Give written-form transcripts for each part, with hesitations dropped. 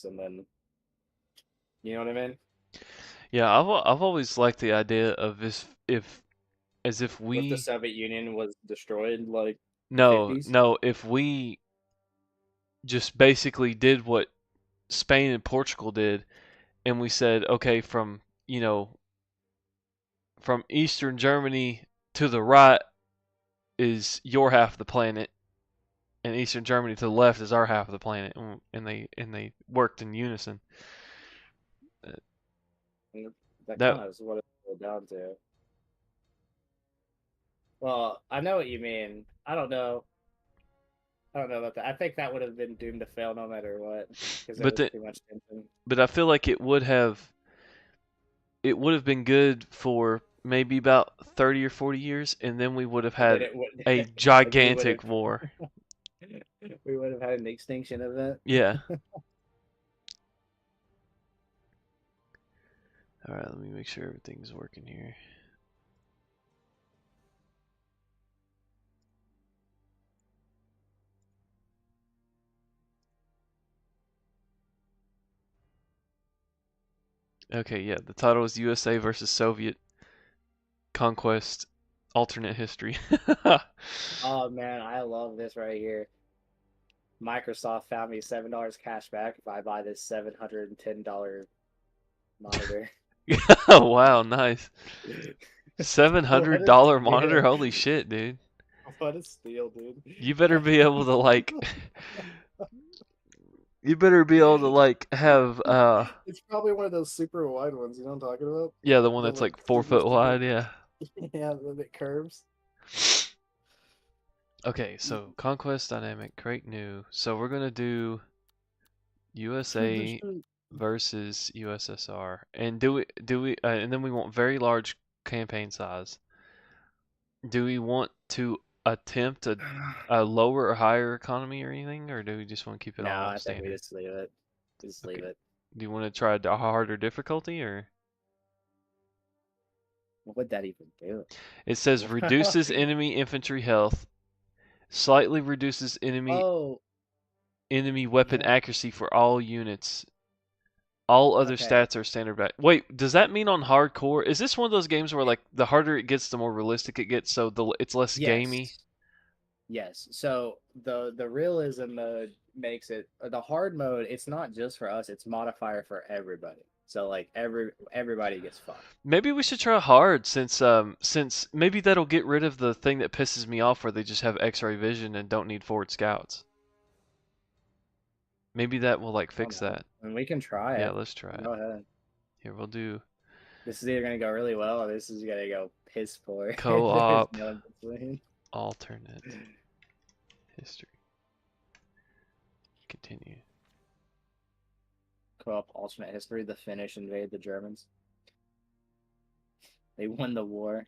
and then you know what I mean? Yeah, I've always liked the idea of if as if If the we Soviet Union was destroyed, like the no 50s. no if we just basically did what Spain and Portugal did, and we said, okay, from from Eastern Germany to the right is your half of the planet, and Eastern Germany to the left is our half of the planet, and they worked in unison. Uh, And that That kind of is what it boiled down to. Well, I know what you mean. I don't know. I don't know about that. I think that would have been doomed to fail no matter what, because there but was the, too much tension. but I feel like it would have been good for maybe about 30 or 40 years, and then we would have And then had it would, a and we would have, gigantic war. we would have had an extinction event. Yeah. All right, let me make sure everything's working here. Okay, yeah, the title is USA versus Soviet Conquest Alternate History. Oh man, I love this right here. Microsoft found me $7 cash back if I buy this $710 monitor. Wow, nice. Seven What hundred a dollar monitor? steal! Holy shit, dude. What a steal, dude! You better be able to you better be able to have It's probably one of those super wide ones. You know what I'm talking about? yeah, the one The that's like like super 4 foot super. wide, yeah. Yeah, it curves. Okay, so Conquest Dynamic, create new. So we're gonna do USA versus USSR. And and then we want very large campaign size. Do we want to attempt a lower or higher economy or anything, or do we just want to keep it No, all I think we standard? just leave it. Just leave Okay. it. Do you want to try a harder difficulty, or What would that even do? it says reduces enemy infantry health, slightly reduces Oh, enemy weapon yeah. accuracy for all units. All other Okay. stats are standard back. Wait, does that mean on hardcore? Is this one of those games where like the harder it gets, the more realistic it gets, so it's less gamey? Yes. Yes. So the realism mode makes it the hard mode. It's not just for us. It's modifier for everybody. So like everybody gets fucked. Maybe we should try hard since maybe that'll get rid of the thing that pisses me off where they just have X-ray vision and don't need forward scouts. Maybe that will like I don't fix know. that. And we can try Yeah, it. let's try it. Go ahead. Here we'll do This is either gonna go really well or this is gonna go piss poor. There's co-op no in between. alternate history. Continue. Co-op alternate history. The Finnish invade the Germans. They won the war.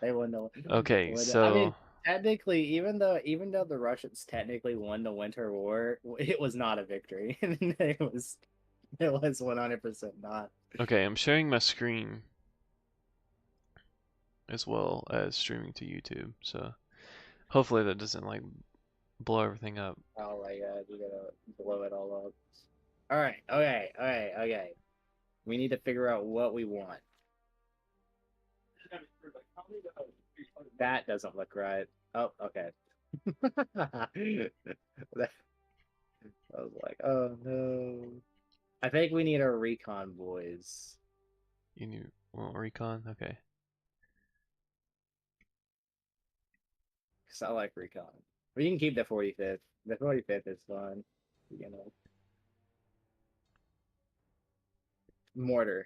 They won the Okay, war. I mean, so technically, even though the Russians technically won the Winter War, it was not a victory. It was 100% not. okay, I'm sharing my screen as well as streaming to YouTube. So hopefully that doesn't like blow everything up. Oh my god, you're gonna blow it all up. All right, okay, okay, okay. We need to figure out what we want. That doesn't look right. Oh, okay. I was like, oh no. I think we need a recon boys. You want recon? Okay. Cause I like recon. We can keep the 45th. The 45th is fun. You know, mortar.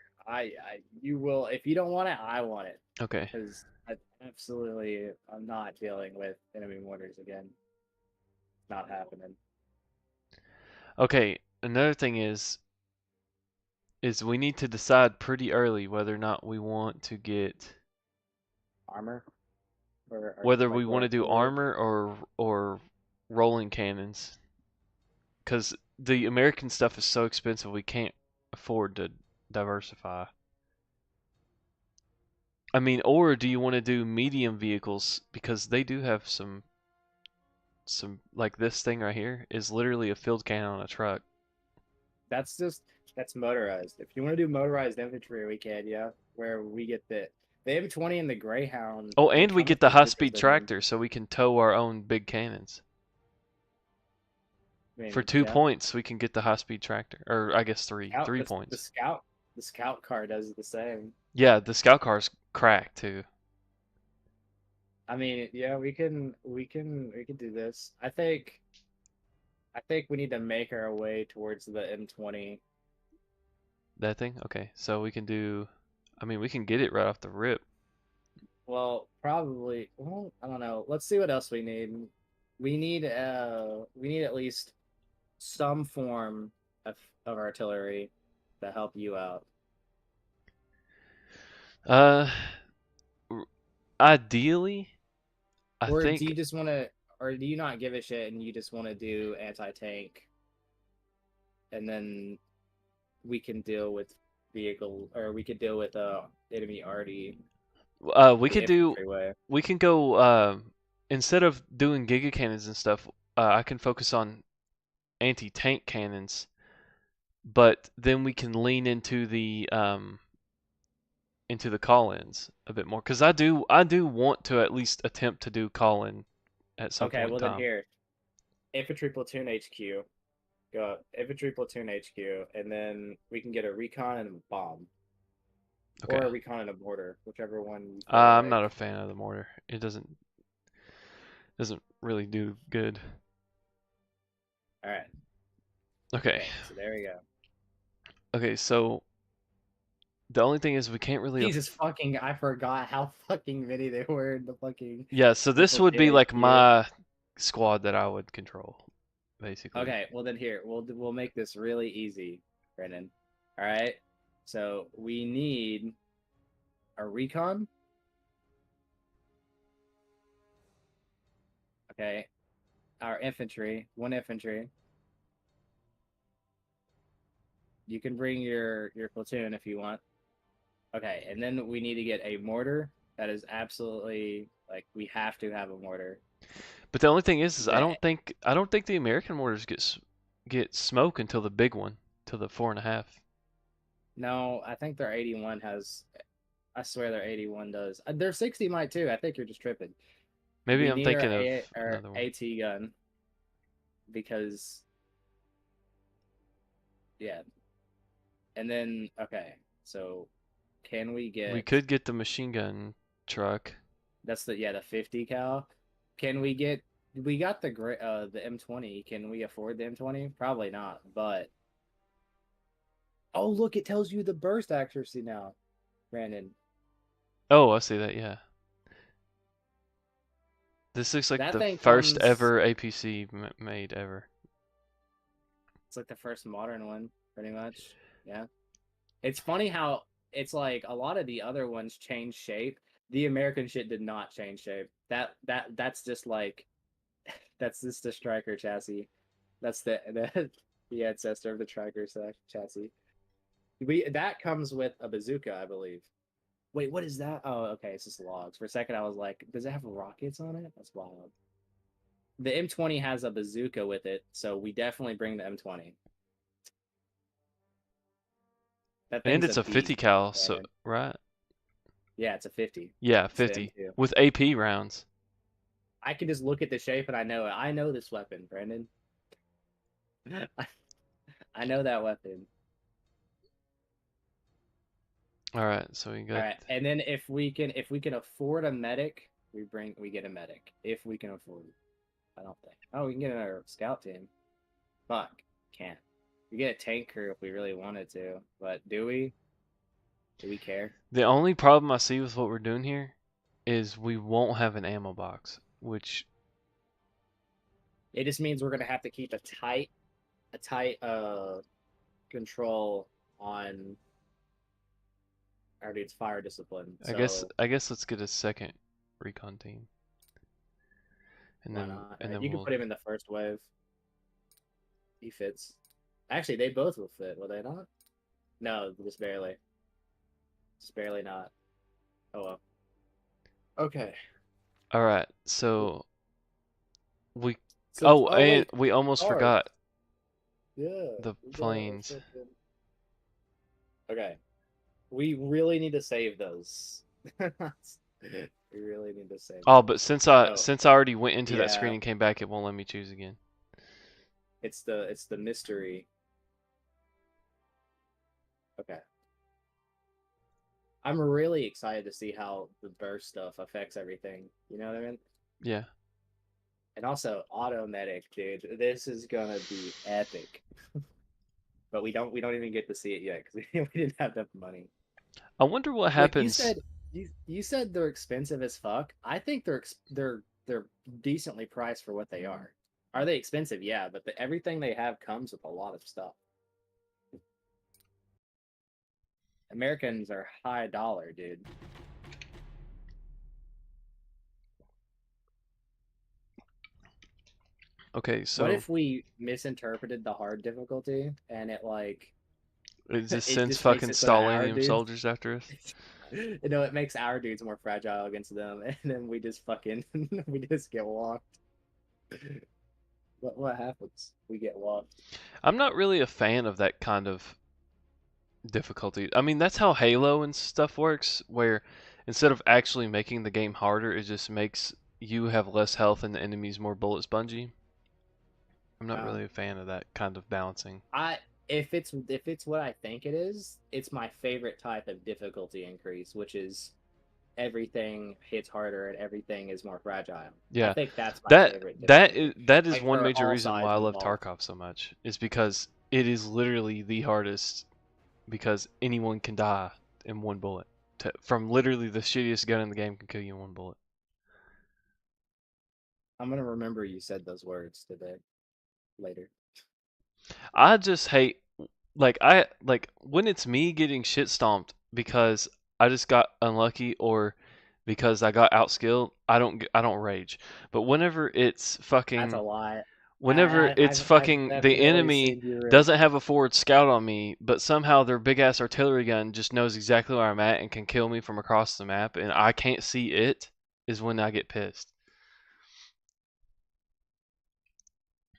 You will if you don't want it, I want it Okay. because I'm not dealing with enemy mortars again. Not happening. Okay, another thing is we need to decide pretty early whether or not we want to get Armor or whether like we want to do artillery. armor or rolling cannons cuz the American stuff is so expensive we can't afford to diversify. I mean, or do you want to do medium vehicles because they do have some some like this thing right here is literally a field cannon on a truck. That's just that's motorized. If you want to do motorized infantry, we can, yeah. Where we get the M20 and the Greyhound, Oh, they and we come get with the bazookas high-speed in them. tractor, so we can tow our own big cannons. I For mean, two yeah. points, we can get the high-speed tractor, or I guess three, Scout 3 points. the scout car does the same. Yeah, the scout car's cracked too. I mean, yeah, we can do this. I think we need to make our way towards the M20. That thing? Okay, so we can do. I mean, we can get it right off the rip. Well, probably. Well, I don't know. Let's see what else we need. We need at least some form of artillery to help you out. Uh, ideally, I Or do think you just want to, or do you not give a shit and you just want to do anti-tank, and then we can deal with vehicle, or we could deal with enemy arty we the could do. infantry way. We can go. Instead of doing giga cannons and stuff, I can focus on anti-tank cannons, but then we can lean into the call-ins a bit more because I do want to at least attempt to do call-in at some Okay, point in well then time. here, infantry platoon HQ. Go up, infantry platoon HQ, and then we can get a recon and a bomb, Okay. or a recon and a mortar, whichever one you feel I'm not a like. fan of the mortar. It doesn't really do good. All right. Okay. Okay. So there we go. Okay, so the only thing is we can't really Jesus fucking! I forgot how fucking many they were in the fucking yeah, so the this would platoon be like HQ. my squad that I would control, basically. Okay. Well then here we'll make this really easy, Brennan. All right. So we need a recon. Okay. Our infantry, one infantry. You can bring your platoon if you want. Okay, and then we need to get a mortar. That is absolutely like we have to have a mortar. But the only thing is I The don't think the American mortars get smoke until the big one, till the 4.5. No, I think their 81 has. I swear their 81 does. Their 60 might too. I think you're just tripping. Maybe We I'm need thinking of our another one. AT gun because yeah. And then okay, so can we We get could get the machine gun truck. that's the 50 cal? Can we get we got the M20. Can we afford the M20? Probably not, but oh, look, it tells you the burst accuracy now, Brandon. Oh, I see that, yeah. This looks like That the thing first comes, ever APC made ever. it's like the first modern one, pretty much. Yeah. It's funny how it's like a lot of the other ones change shape. The American shit did not change shape. That's just like that's just the striker chassis. That's the ancestor of the striker chassis. We that comes with a bazooka, I believe. Wait, what is that? Oh, okay, it's just logs. For a second, I was like, does it have rockets on it? That's wild. The M20 has a bazooka with it, so we definitely bring the M20. That And thing's a it's a 50 beast, cal, so Brandon. right? Yeah, it's a 50. Yeah, It's the 50 M2. with AP rounds. I can just look at the shape and I know it. I know this weapon, Brandon. I know that weapon. All right, so we All got right, and then if we can afford a medic, we get a medic if we can afford it. I don't think. Oh, we can get another scout team. Fuck, can't. We get a tank crew if we really wanted to, but do we? Do we care? the only problem I see with what we're doing here is we won't have an ammo box, which It just means we're gonna have to keep a tight control on our dude's fire discipline. I guess So let's get a second recon team, and why then not? All right, you can put him in the first wave. He fits. Actually, they both will fit, will they not? No, just barely. Just barely not. Oh well. Okay. all right. So we Since Oh, oh and wait, we almost cars. forgot Yeah, the we got our planes. fucking. Okay, we really need to save those. We really need to save Oh, but those. Oh, since I already went into that screen yeah, and came back, it won't let me choose again. it's the mystery. Okay, I'm really excited to see how the burst stuff affects everything. You know what I mean? Yeah. And also automatic, dude. This is gonna be epic. But we don't even get to see it yet because we didn't have enough money. I wonder what Wait, happens. you said they're expensive as fuck. I think they're decently priced for what they are. Are they expensive? Yeah, but everything they have comes with a lot of stuff. Americans are high dollar, dude. Okay, What so if we misinterpreted the hard difficulty and it like it just it sends just makes fucking it so that our Stalinium dudes soldiers after us. you know it makes our dudes more fragile against them and then we just fucking we just get walked. What happens? We get walked. I'm not really a fan of that kind of difficulty. I mean, that's how Halo and stuff works, where instead of actually making the game harder, it just makes you have less health and the enemies more bullet spongy. I'm not Uh, really a fan of that kind of balancing. I if it's what I think it is, it's my favorite type of difficulty increase, which is everything hits harder and everything is more fragile. I Yeah, think that's my favorite difficulty. that is Like one for major all reason why sides I love involved. Tarkov so much, is because it is literally the hardest because anyone can die in one bullet. From literally the shittiest gun in the game can kill you in one bullet. I'm gonna remember you said those words today later. I just hate like when it's me getting shit stomped because I just got unlucky or because I got outskilled, I don't rage. But That's a lie. whenever it's I've fucking the definitely enemy seen you rage. doesn't have a forward scout on me, but somehow their big ass artillery gun just knows exactly where I'm at and can kill me from across the map and I can't see it is when I get pissed.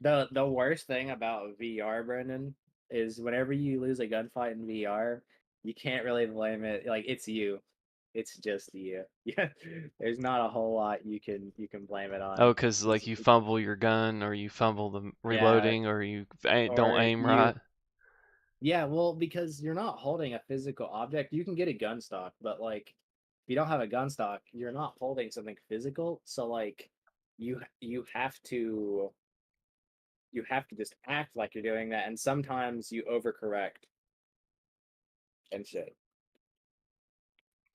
The worst thing about VR, Brendan, is whenever you lose a gunfight in VR, you can't really blame it. Like it's you. It's just you. Yeah. There's not a whole lot you can blame it Oh, on. 'cause like It's, you it's fumble your gun or you fumble the yeah, reloading or you don't or aim you right. yeah, well, because you're not holding a physical object. You can get a gun stock, but like if you don't have a gun stock, you're not holding something physical. So like you have to just act like you're doing that, and sometimes you overcorrect and shit.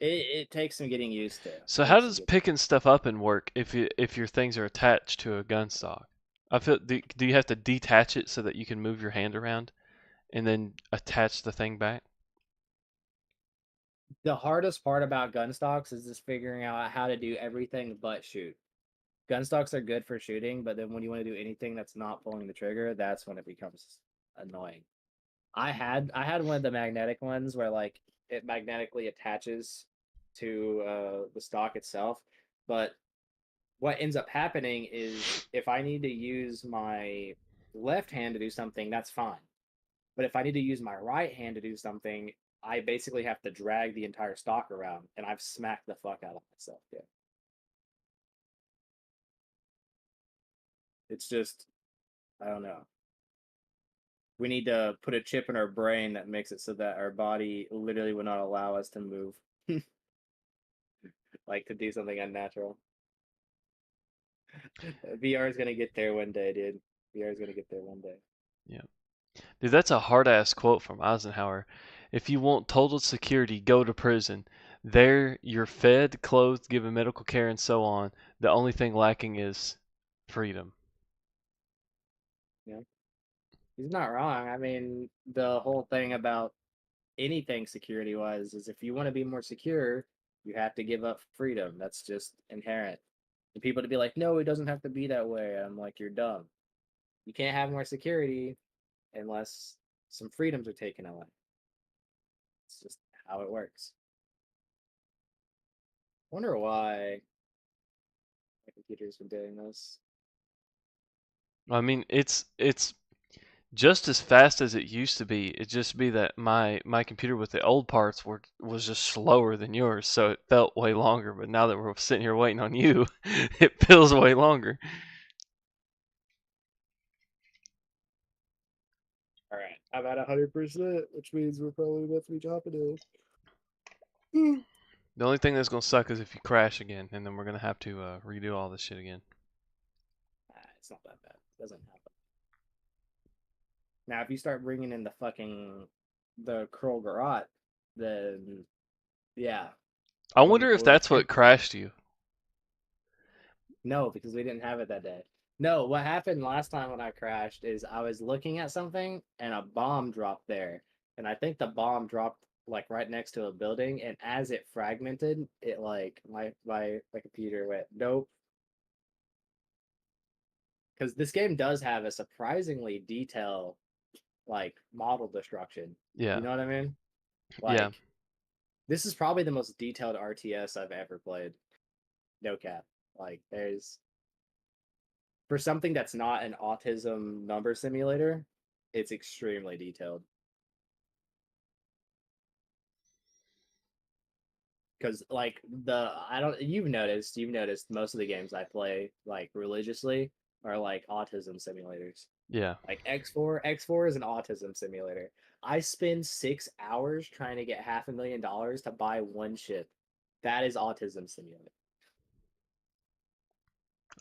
It takes some getting used to. So how Takes some does getting. picking stuff up and work if your things are attached to a gun stock? I feel do you have to detach it so that you can move your hand around and then attach the thing back? The hardest part about gun stocks is just figuring out how to do everything but shoot. Gun stocks are good for shooting, but then when you want to do anything that's not pulling the trigger, that's when it becomes annoying. I had one of the magnetic ones where like it magnetically attaches to the stock itself, but what ends up happening is if I need to use my left hand to do something, that's fine. But if I need to use my right hand to do something, I basically have to drag the entire stock around, and I've smacked the fuck out of myself. Yeah, it's just I don't know. We need to put a chip in our brain that makes it so that our body literally will not allow us to move, like to do something unnatural. VR is gonna get there one day, dude. VR is gonna get there one day. Yeah. Dude, that's a hard ass quote from Eisenhower. If you want total security, go to prison. There you're fed, clothed, given medical care and so on. The only thing lacking is freedom. Yeah, he's not wrong. I mean, the whole thing about anything security wise is if you want to be more secure, you have to give up freedom. That's just inherent. And people to be like, no, it doesn't have to be that way. I'm like, you're dumb. You can't have more security unless some freedoms are taken away. It's just how it works. I wonder why my computer's been doing this. I mean, it's just as fast as it used to be. It just be that my computer with the old parts was just slower than yours, so it felt way longer. But now that we're sitting here waiting on you, it feels way longer. All right, I'm at 100%, which means we're probably about to be dropping it. The only thing that's gonna suck is if you crash again, and then we're gonna have to redo all this shit again. It's not that bad. It doesn't happen. Now, if you start bringing in the curl garrote, then yeah, I we'll wonder if we'll that's what crashed you. no, because we didn't have it that day. No, what happened last time when I crashed is I was looking at something and a bomb dropped there, and I think the bomb dropped like right next to a building, and as it fragmented, it like my computer went nope. Because this game does have a surprisingly detailed like model destruction. Yeah, You know what I mean? yeah. Like this is probably the most detailed RTS I've ever played. No cap. Like there's for something that's not an autism number simulator, it's extremely detailed. Because like the I don't you've noticed most of the games I play like religiously are like autism simulators. Yeah. Like X4 is an autism simulator. I spend 6 hours trying to get $500,000 to buy one ship. That is autism simulator.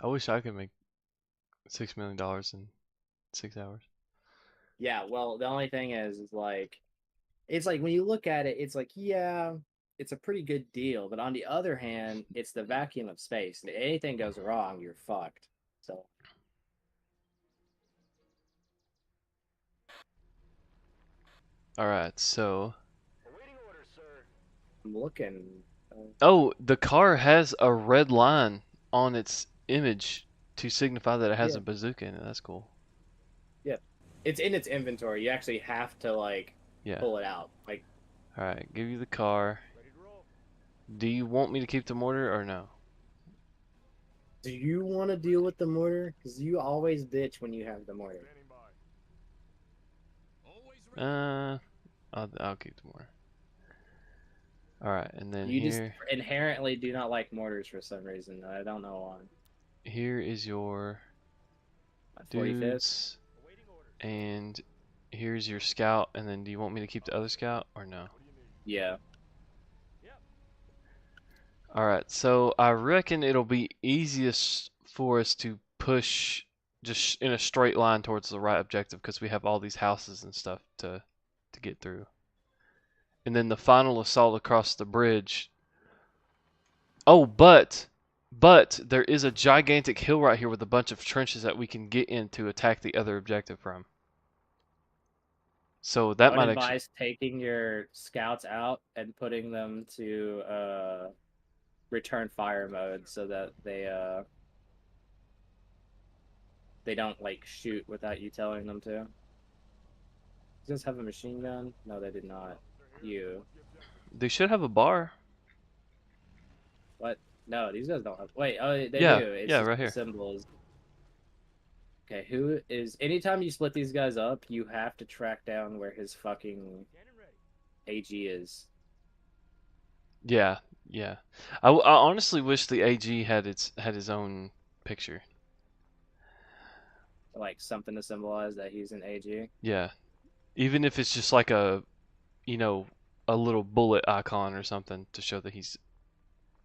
I wish I could make $6 million in 6 hours. Yeah, well, the only thing is like it's like when you look at it, it's like, yeah, it's a pretty good deal. But on the other hand, it's the vacuum of space. If anything goes wrong, you're fucked. So All right, so I'm looking. oh, the car has a red line on its image to signify that it has Yeah, a bazooka in it. That's cool. yeah. It's in its inventory. You actually have to like Yeah. pull it out. Like, All right, give you the car. Do you want me to keep the mortar or no? do you want to deal with the mortar? Because you always bitch when you have the mortar. Uh, I'll keep the mortar. All right, and then You just here inherently do not like mortars for some reason. I don't know why. here is your My 45th? dudes, and here's your scout. And then do you want me to keep the other scout or no? Yeah. All right, so I reckon it'll be easiest for us to push just in a straight line towards the right objective because we have all these houses and stuff to get through. And then the final assault across the bridge. Oh, but there is a gigantic hill right here with a bunch of trenches that we can get in to attack the other objective from. So I that would might actually, advise taking your scouts out and putting them to return fire mode so that they don't like shoot without you telling them to. Does this have a machine gun? No, they did not. You. they should have a bar. What? No, these guys don't have. Wait, oh, they Yeah, do. It's yeah, just right the here. symbols. Okay, who is? Anytime you split these guys up, you have to track down where his fucking AG is. Yeah, yeah. I honestly wish the AG had his own picture. Like something to symbolize that he's an AG. Yeah, even if it's just like you know, a little bullet icon or something to show that he's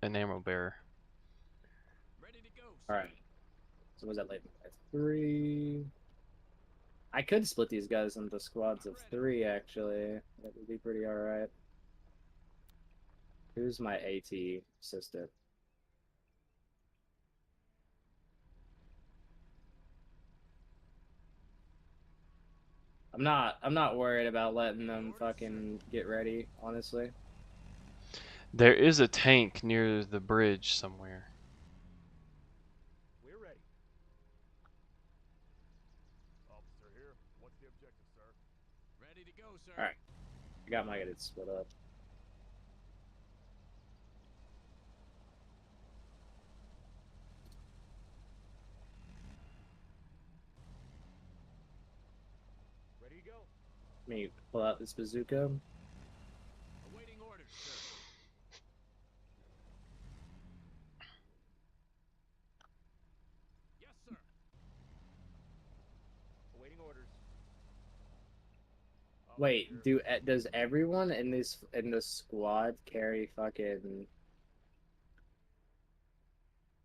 an ammo bearer. All right. So was that like 3? I could split these guys into squads of 3. Actually, that would be pretty all right. Who's my AT assistant? I'm not worried about letting them fucking get ready, honestly. There is a tank near the bridge somewhere. All right, I got my guys split up. go. Let me pull out this bazooka. Awaiting orders, sir. Yes, sir. Awaiting orders. Wait, does everyone in the squad carry fucking?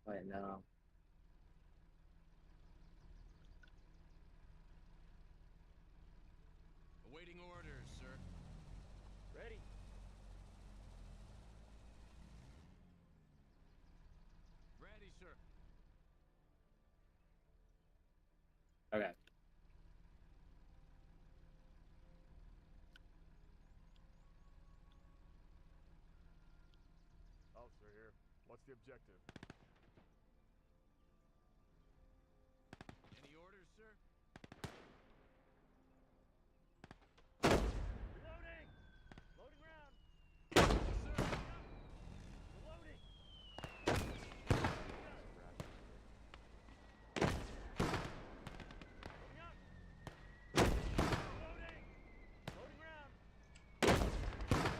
Wait, no. Awaiting orders, sir. Ready. Ready, sir. Okay. Officer here. What's the objective? Any orders, sir? Reloading! Loading round! Yes, sir! Reloading! Loading up! Reloading! Loading round!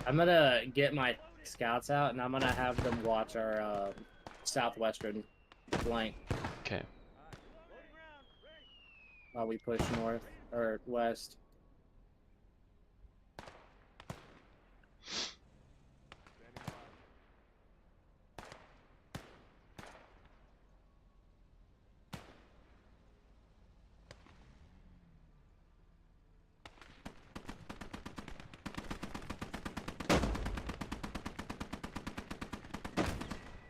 I'm gonna get my scouts out, and I'm gonna have them watch our southwestern flank Okay. Loading round! Ready! while we push north or west. Standing by.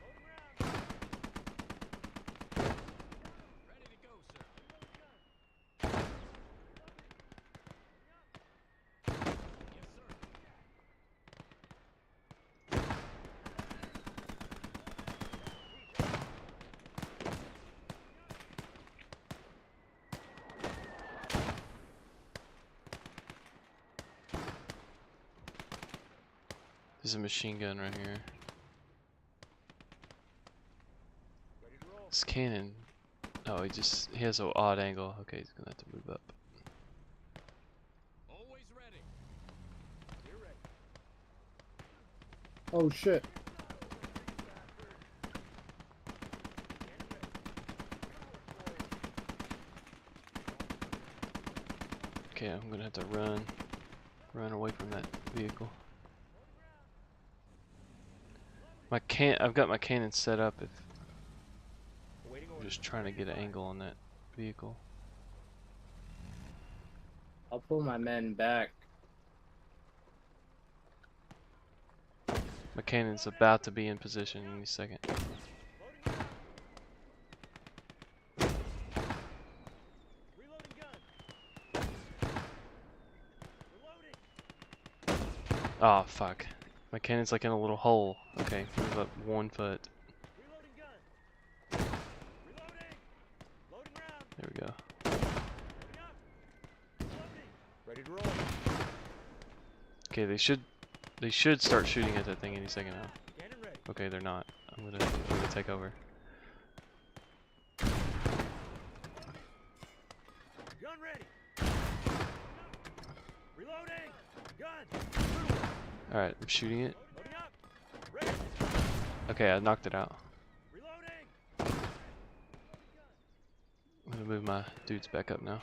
Loading round! Ready to go, sir. Yes, sir. There's a machine gun right here. Ready to roll. This cannon. Oh, he has an odd angle. Okay, he's gonna have to move up. Always ready. You're ready. Oh shit! Okay, I'm gonna have to run away from that vehicle. I've got my cannon set up if Awaiting I'm orders. just trying to get an angle on that vehicle. I'll pull my men back. My cannon's about to be in position any second. Loading round. Reloading gun. Reloading. Oh fuck. My cannon's like in a little hole. Okay, move up 1 foot. Reloading gun. Reloading. Loading round. There we go. Loading up. Reloading. Ready to roll. Okay, they should start shooting at that thing any second now. Cannon ready. Okay, they're not. I'm gonna take over. Gun ready. Reloading. Gun. Alright, I'm shooting it. Loading up. Ready. Okay, I knocked it out. Reloading. I'm gonna move my dudes back up now.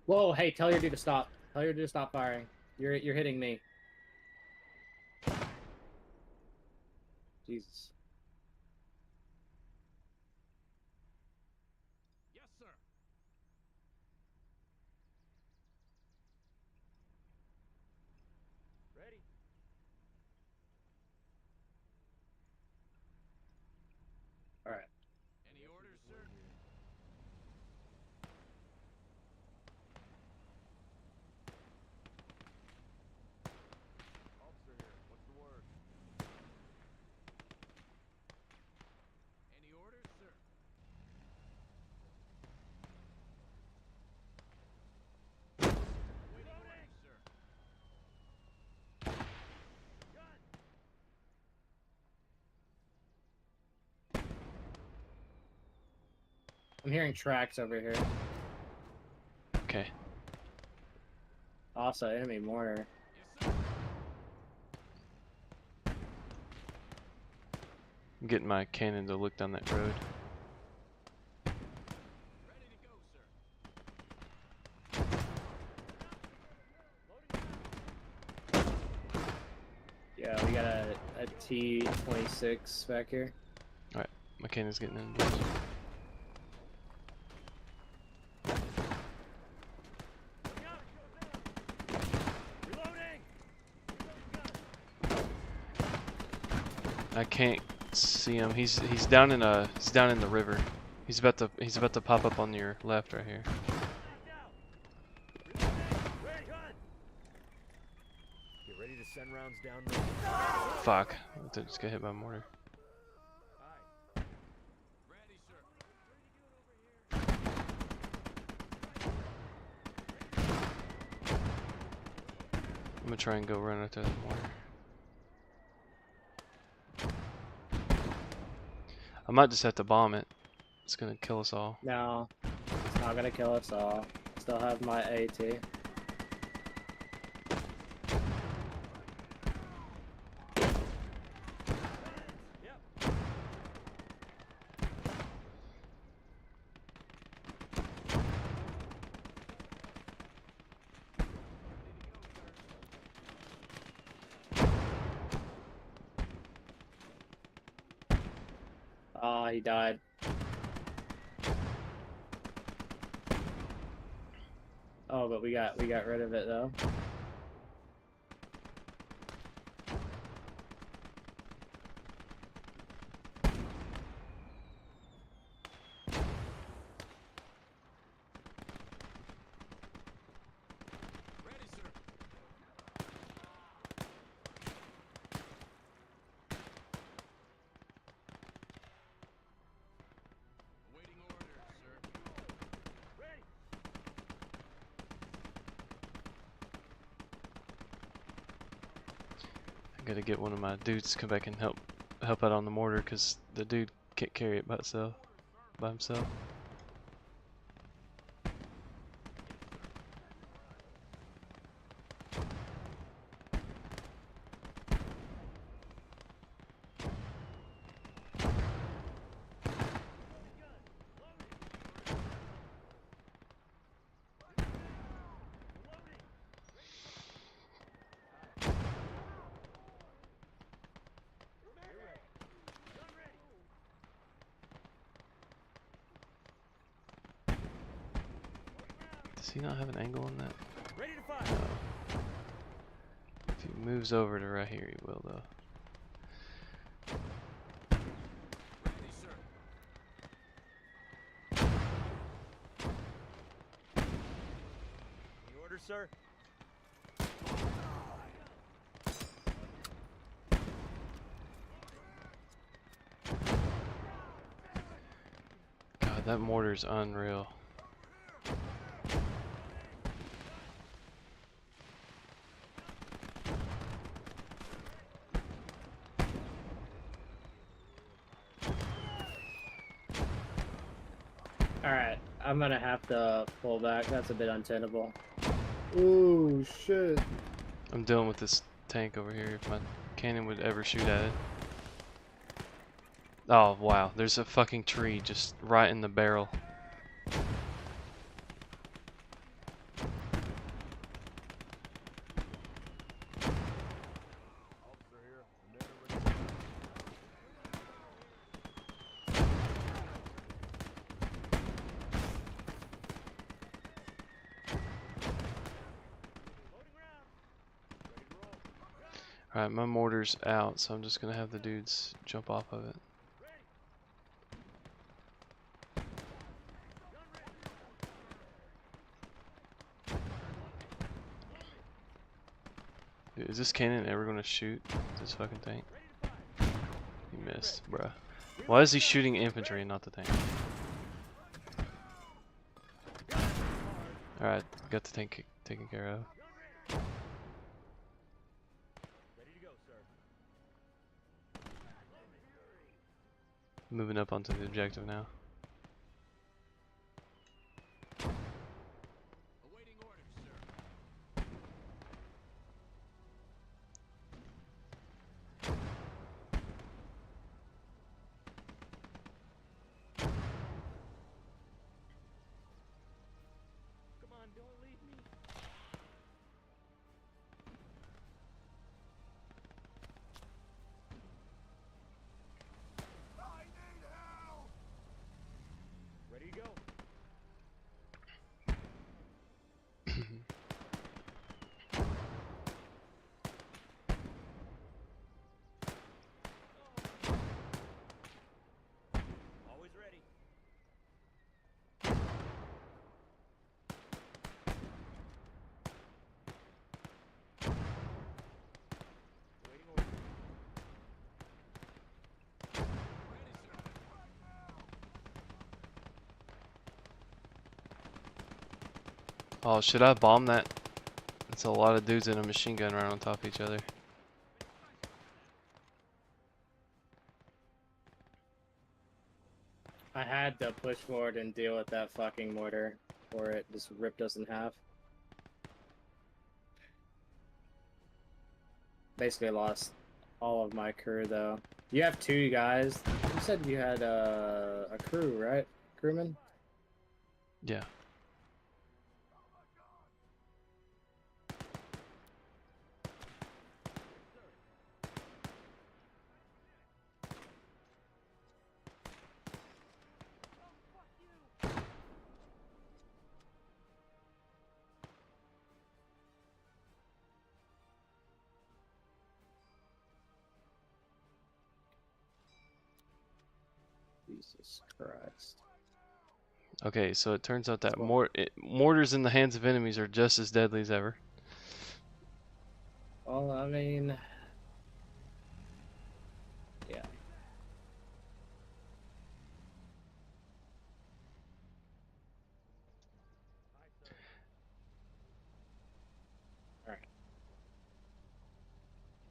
Whoa! Hey, tell your dude to stop. Tell your dude to stop firing. You're hitting me. Jesus. Yes, sir. Ready. All right. Any orders, sir? Officer here. What's the word? Any orders, sir? I'm hearing tracks over here. Okay. Also, enemy mortar. I'm getting my cannon to look down that road. Yeah, we got a T-26 back here. Alright, my cannon's getting engaged. Reloading. I can't see him. He's down in the river. He's about to pop up on your left right here. Knocked out. Reloading. Ready, gun. Get ready to send rounds down the. Fuck. I just got hit by a mortar. Aye. Ready, sir. I'm gonna try and go run after the mortar. I might just have to bomb it. It's gonna kill us all. No, it's not gonna kill us all. Still have my AT. Yep. Ah, he died. Oh, but we got rid of it though. Ready, sir. Awaiting orders, sir. Ready. I gotta get one of my dudes to come back and help out on the mortar because the dude can't carry it by himself. Does he not have an angle on that? Ready to fire. No. If he moves over to right here, he will though. Ready, sir. Any orders, sir? God, that mortar's unreal. Alright, I'm gonna have to pull back. That's a bit untenable. Ooh, shit. I'm dealing with this tank over here. If my cannon would ever shoot at it. Oh wow, there's a fucking tree just right in the barrel. Alright, my mortar's out, so I'm just gonna have the dudes jump off of it. Dude, is this cannon ever gonna shoot this fucking tank? He missed, bruh. Why is he shooting infantry and not the tank? Alright, got the tank taken care of. Ready to go, sir. Moving up onto the objective now. Ready to go. Always ready. Waiting order. Oh, should I bomb that? It's a lot of dudes in a machine gun right on top of each other. I had to push forward and deal with that fucking mortar, or it just ripped us in half. Basically lost all of my crew though. You have 2 guys. You said you had a crew, right? Crewman? Yeah. Jesus Christ. Okay, so it turns out that Well- mortars in the hands of enemies are just as deadly as ever. Well, I mean, yeah. Alright.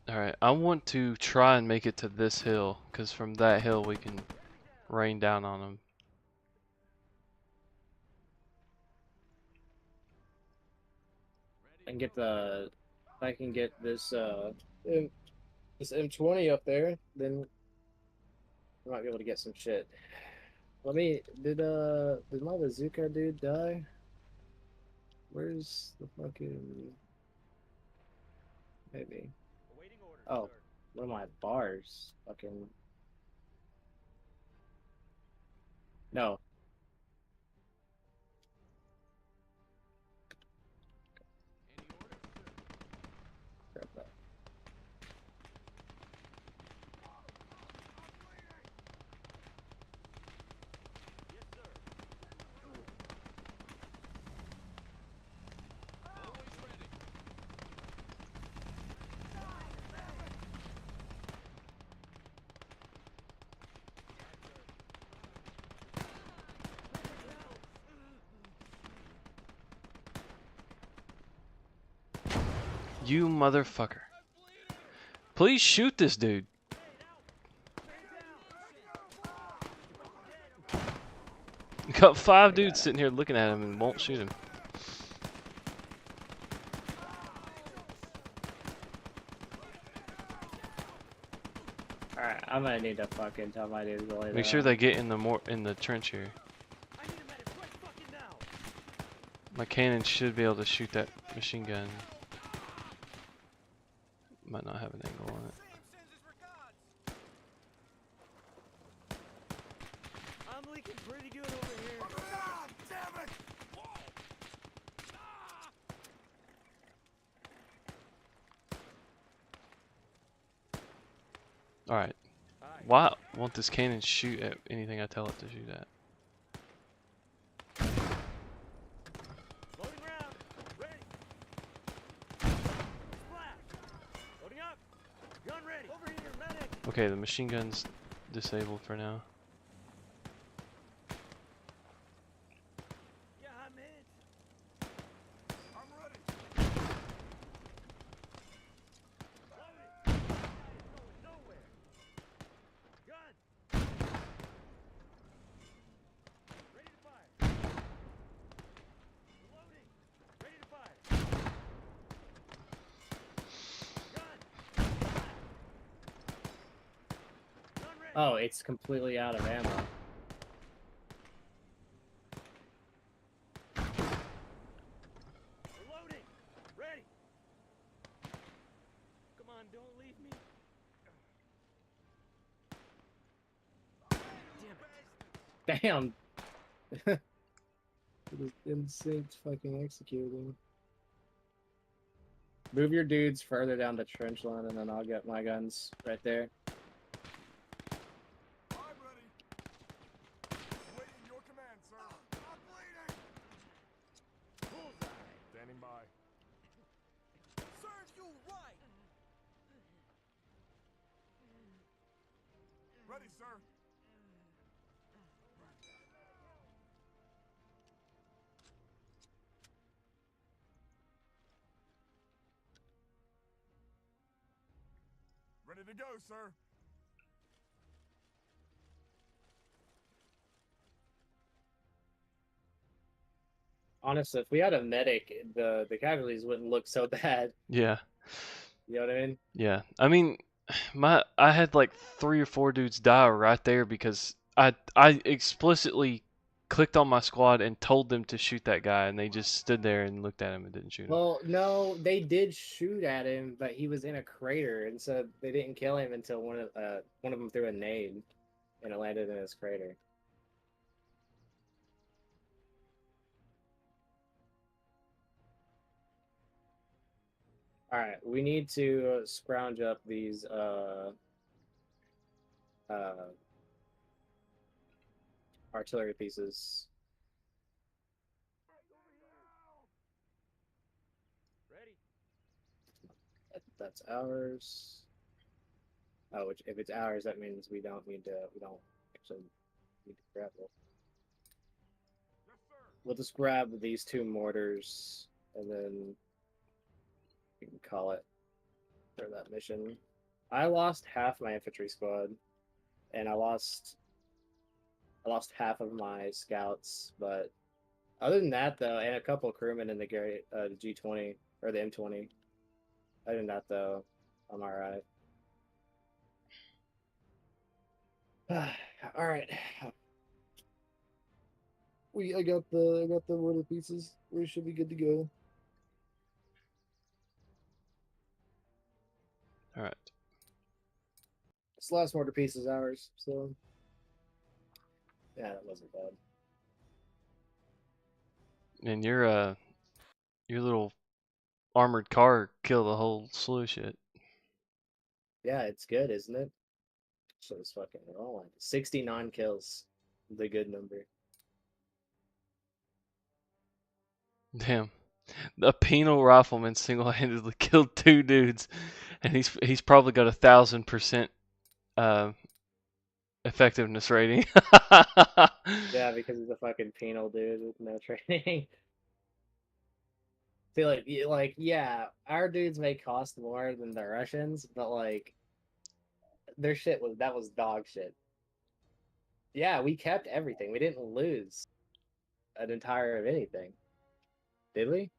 Alright, I want to try and make it to this hill, because from that hill we can rain down on them. I can get the, if I can get this this M20 up there, then I might be able to get some shit. Let me, did my bazooka dude die? Where's the fucking, maybe. Awaiting orders, Oh, sir. one of my bars. Fucking. No. Any orders, sir? Grab that. Yes, sir. Always ready. You motherfucker. Please shoot this dude. You got 5 dudes sitting here looking at him and won't shoot him. Alright, I'm gonna need to fucking tell my dudes to lay Make sure down. they get in the trench here. I need a medic right fucking now. My cannon should be able to shoot that machine gun. Might not have an angle on it. I'm leaking pretty good over here. God damn it! Alright. Hi. Why won't this cannon shoot at anything I tell it to shoot at? Loading round. Ready. Splash. Loading up. Gun ready. Over here, medic. Okay, the machine gun's disabled for now. Yeah, I'm hit. I'm ready. Loading. Going nowhere. Gun. Ready to fire. Loading. Ready to fire. Gun. Gun ready. Oh, it's completely out of ammo. Reloading. Ready. Come on, don't leave me. Damn it. Damn. Just instinct fucking executing. Move your dudes further down the trench line, and then I'll get my guns right there. I'm ready. Awaiting your command, sir. I'm bleeding. Bullseye. Standing by. Serves you right. Ready, sir. Ready to go, sir. Honestly, if we had a medic, the casualties wouldn't look so bad. Yeah. You know what I mean? Yeah. I mean, I had like 3 or 4 dudes die right there because I explicitly clicked on my squad and told them to shoot that guy, and they just stood there and looked at him and didn't shoot him. Well, no, they did shoot at him, but he was in a crater, and so they didn't kill him until one of them threw a nade, and it landed in his crater. All right, we need to scrounge up these artillery pieces. Ready. That's ours. Oh, which if it's ours, that means we don't actually need to grab it. Yes, sir. We'll just grab these 2 mortars, and then we can call it for that mission. I lost half my infantry squad, and I lost half of my scouts, but other than that, though, and a couple of crewmen in the G20 or the M20. Other than that, though, I'm all right. All right. I got the mortar pieces. We should be good to go. All right. This last mortar piece is ours, so yeah, that wasn't bad. And your little armored car killed a whole slew of shit. Yeah, it's good, isn't it? So it's fucking rolling. 69 kills, the good number. Damn. A penal rifleman single-handedly killed 2 dudes, and he's probably got 1,000% effectiveness rating. Yeah, because he's a fucking penal dude with no training. See, yeah, our dudes may cost more than the Russians, but like, their shit was dog shit. Yeah, we kept everything. We didn't lose an entire of anything. Did we?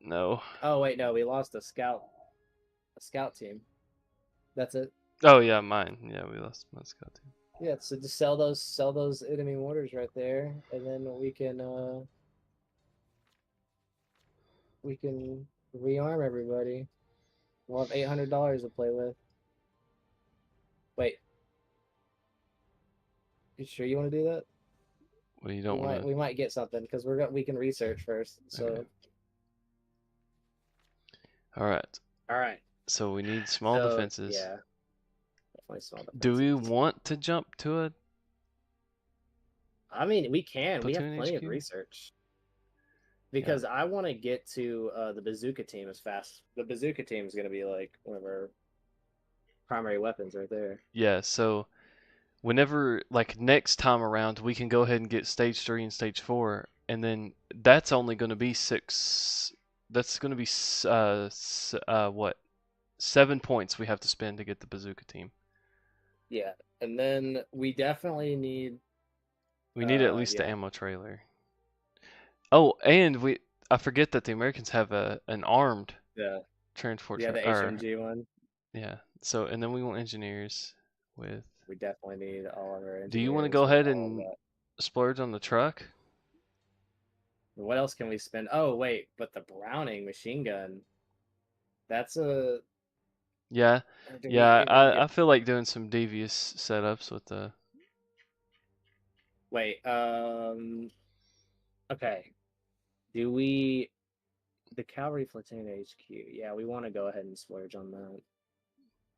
No. Oh wait, no, we lost a scout team. That's it. Oh yeah, mine. Yeah, we lost my scout team. Yeah, so just sell those enemy mortars right there, and then we can rearm everybody. We'll have $800 to play with. Wait, you sure you want to do that? Well, you don't want to. We might get something because we can research first. So, Okay. All right. all right. So we need small defenses. Yeah, definitely small defenses. Do we want to jump to a? I mean, we can. We have Platoon plenty of HQ? research. Because I want to get to the bazooka team as fast. The bazooka team is going to be like one of our primary weapons right there. Yeah. So whenever like next time around, we can go ahead and get stage 3 and stage 4, and then that's only going to be 6. That's going to be what? 7 points we have to spend to get the bazooka team. Yeah, and then we definitely need. We need at least the ammo trailer. Oh, and I forget that the Americans have an armed transport. Yeah, the HMG one. Yeah. So, and then we want engineers with. We definitely need all of our engineers. Do you want to go ahead and splurge on the truck? What else can we spend? Oh, wait, but the Browning machine gun. That's a. Yeah. Yeah, I feel like doing some devious setups with the. Wait, Okay. Do we the cavalry platoon HQ? Yeah, we want to go ahead and splurge on that.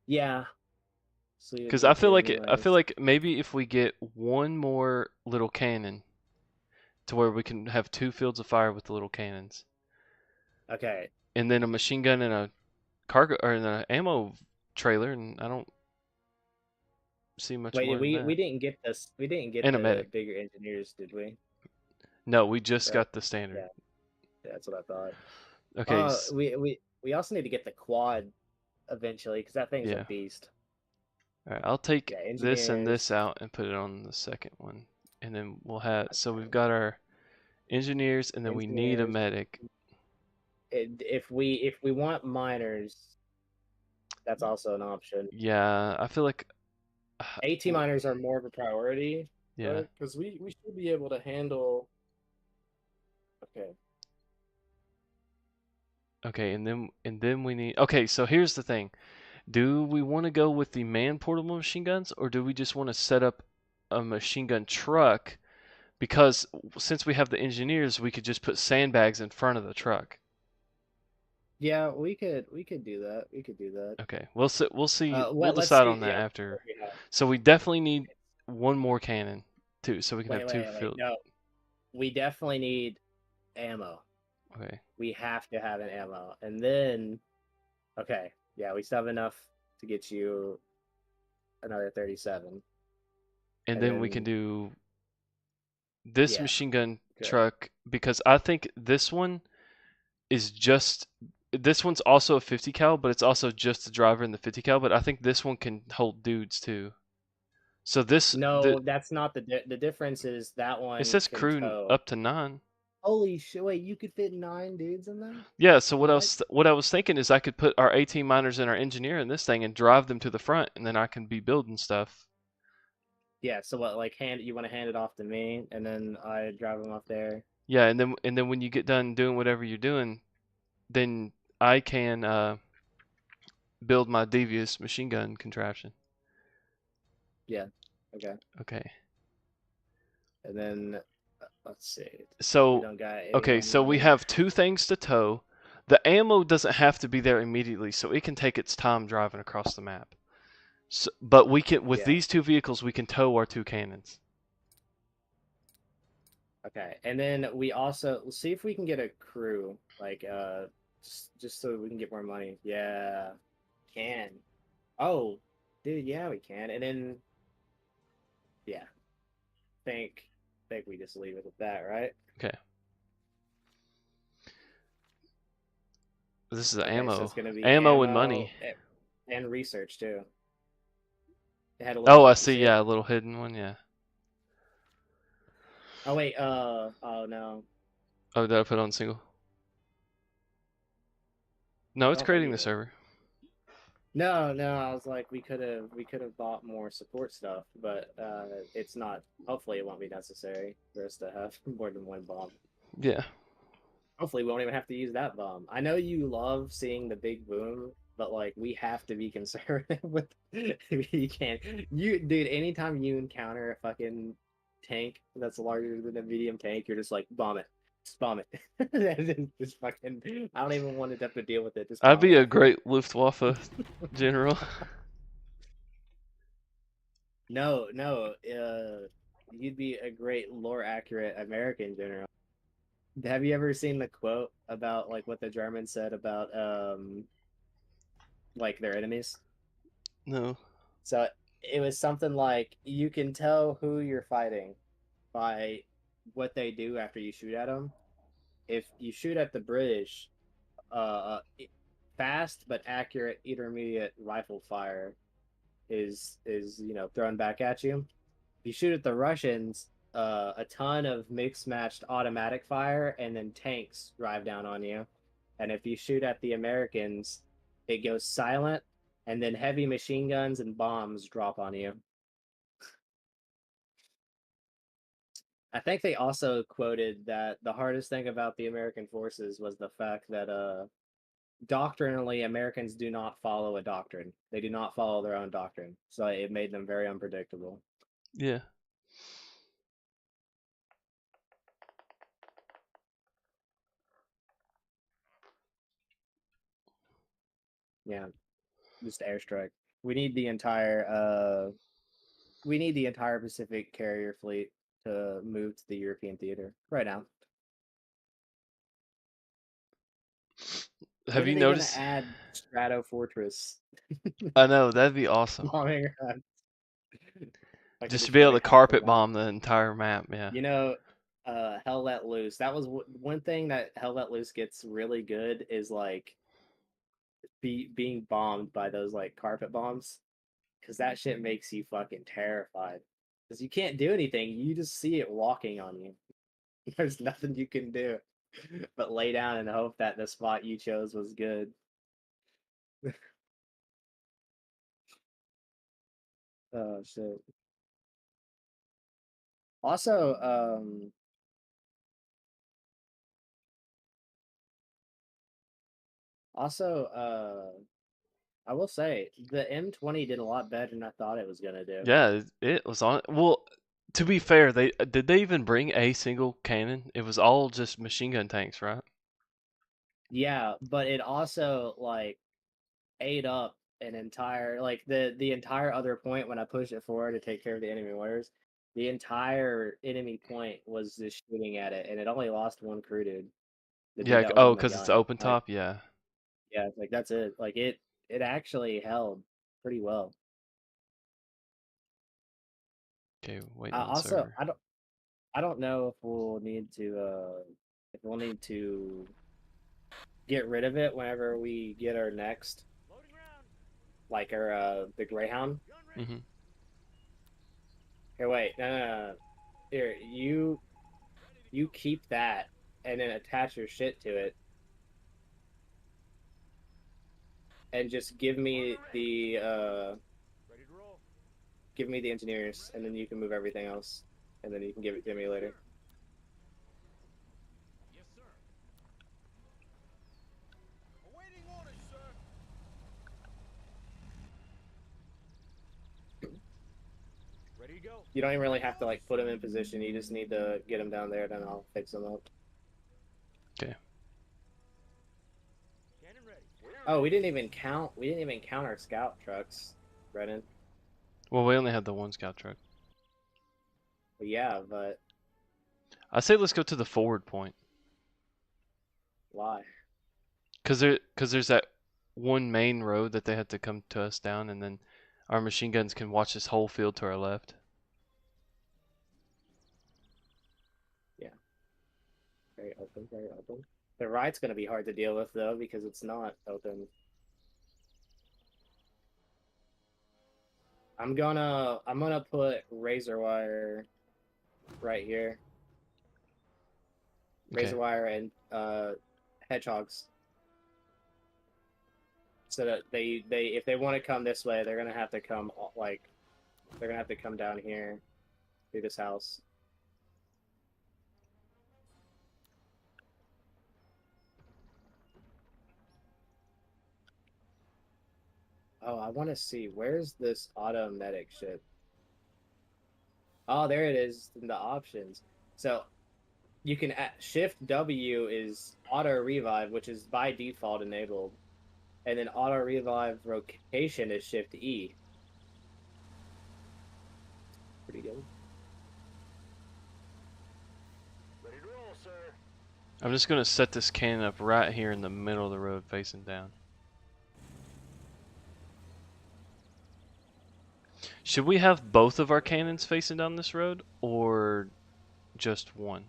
Yeah. So we would Because need two of I yours. feel like maybe if we get one more little cannon to where we can have 2 fields of fire with the little cannons, Okay. and then a machine gun and a cargo or an ammo trailer, and I don't see much Wait, more than we that. didn't get this. We didn't get And a the medic. bigger engineers, did we? No, we just Right. got the standard. Yeah, that's what I thought. Okay. We also need to get the quad eventually because that thing's a Yeah. beast. All right. I'll take Yeah, this and engineers. this out and put it on the second one, and then we'll have. So we've got our engineers, and then we need a Engineers. medic. If we want miners, that's also an option. Yeah, I feel like. AT miners are more of a priority. Yeah. Because we should be able to handle. Okay. Okay, and then we need. Okay, so here's the thing. Do we want to go with the man-portable machine guns, or do we just want to set up a machine gun truck? Because since we have the engineers, we could just put sandbags in front of the truck. Yeah, we could do that. We could do that. Okay, we'll see. We'll see. We'll Let's decide see. on that Yeah. after. So we definitely need one more cannon, too, so we can have two Wait. field. No, we definitely need ammo. Okay. We have to have an ammo, and then, okay, yeah, we still have enough to get you another 37. And then we can do this Yeah, machine gun good. truck because I think this one is just. This one's also a 50 cal, but it's also just the driver in the 50 cal. But I think this one can hold dudes too. So this No, that's not the difference. Is that one it says can crew tow. up to 9. Holy shit! Wait, you could fit 9 dudes in there? Yeah. So what I was thinking is I could put our 18 miners and our engineer in this thing and drive them to the front, and then I can be building stuff. Yeah. So what? Like, you want to hand it off to me, and then I drive them up there. Yeah, and then when you get done doing whatever you're doing, then I can build my devious machine gun contraption. Yeah. Okay. Okay. And then let's see. We So don't got okay, anyone so we running. have 2 things to tow. The ammo doesn't have to be there immediately, so it can take its time driving across the map. So, but we can with Yeah. these 2 vehicles we can tow our 2 cannons. Okay, and then we also let's see if we can get a crew, like just so we can get more money. Yeah, can. Oh, dude, yeah, we can. And then, yeah, think we just leave it at that, right? Okay. This is Okay, ammo. so it's gonna be Ammo and money. and research too. It had a Oh, little, I you see. it? Yeah, a little hidden one. Yeah. Oh wait, oh no. Oh, did I put on single? No, it's don't think creating you the did. server. No, I was like, we could have bought more support stuff, but it's not. Hopefully, it won't be necessary for us to have more than one bomb. Yeah. Hopefully, we won't even have to use that bomb. I know you love seeing the big boom, but like, we have to be conservative with. You can't, dude. Anytime you encounter a fucking tank that's larger than a medium tank, you're just like, bomb it. Just bomb it. Just fucking. I don't even want to have to deal with it. Just I'd bomb be it. a great Luftwaffe general. No, you'd be a great lore accurate American general. Have you ever seen the quote about like what the Germans said about like their enemies? No. So it was something like you can tell who you're fighting by what they do after you shoot at them. If you shoot at the British, fast but accurate intermediate rifle fire is thrown back at you. If you shoot at the Russians, a ton of mixed matched automatic fire and then tanks drive down on you. And if you shoot at the Americans, it goes silent and then heavy machine guns and bombs drop on you. I think they also quoted that the hardest thing about the American forces was the fact that doctrinally Americans do not follow a doctrine. They do not follow their own doctrine. So it made them very unpredictable. Yeah. Yeah, just airstrike. We need the entire Pacific carrier fleet to move to the European theater right now. Have When you are they gonna noticed? add Strato Fortress I know, that'd be awesome. bombing runs? Just to Just be able straight to carpet carpet bomb. bomb the entire map, yeah. You know, Hell Let Loose. That was one thing that Hell Let Loose gets really good is like being bombed by those like carpet bombs, because that shit makes you fucking terrified. Because you can't do anything. You just see it walking on you. There's nothing you can do but lay down and hope that the spot you chose was good. Oh shit. Also, also, I will say the M20 did a lot better than I thought it was gonna do. Yeah, it was on. Well, to be fair, did they even bring a single cannon? It was all just machine gun tanks, right? Yeah, but it also like ate up an entire like the entire other point when I pushed it forward to take care of the enemy warriors. The entire enemy point was just shooting at it, and it only lost one crew dude. The dude Yeah. that was Oh, on the because it's gun. open Like, top. Yeah. yeah, like that's it. Like it actually held pretty well. Okay, waiting on Also, server. I don't know if we'll need to get rid of it whenever we get our next Loading round. like our the Greyhound. Gun ready. Mhm. Here, wait, no. Here, you keep that and then attach your shit to it, and just Ready to roll. give me the engineers, and then you can move everything else, and then you can give it to me later. Yes, sir. Awaiting orders, sir. Ready to go. You don't even really have to like put them in position. You just need to get them down there, then I'll fix them up. Okay. Cannon ready. Oh, we didn't even count. We didn't even count our scout trucks, Brennan. Well, we only had the one scout truck. But yeah, but I say let's go to the forward point. why? Cause there's that one main road that they had to come to us down, and then our machine guns can watch this whole field to our left. Yeah, very open, very open. The right's gonna be hard to deal with though because it's not open. I'm gonna put razor wire right here. Okay. Razor wire and hedgehogs. So that they if they want to come this way, they're gonna have to come like they're gonna have to come down here through this house. Oh, I want to see where's this automatic shit. Oh, there it is in the options. So you can Shift W is auto revive, which is by default enabled, and then auto revive rotation is Shift E. Pretty good. Ready to roll, sir. I'm just gonna set this cannon up right here in the middle of the road, facing down. Should we have both of our cannons facing down this road, or just one?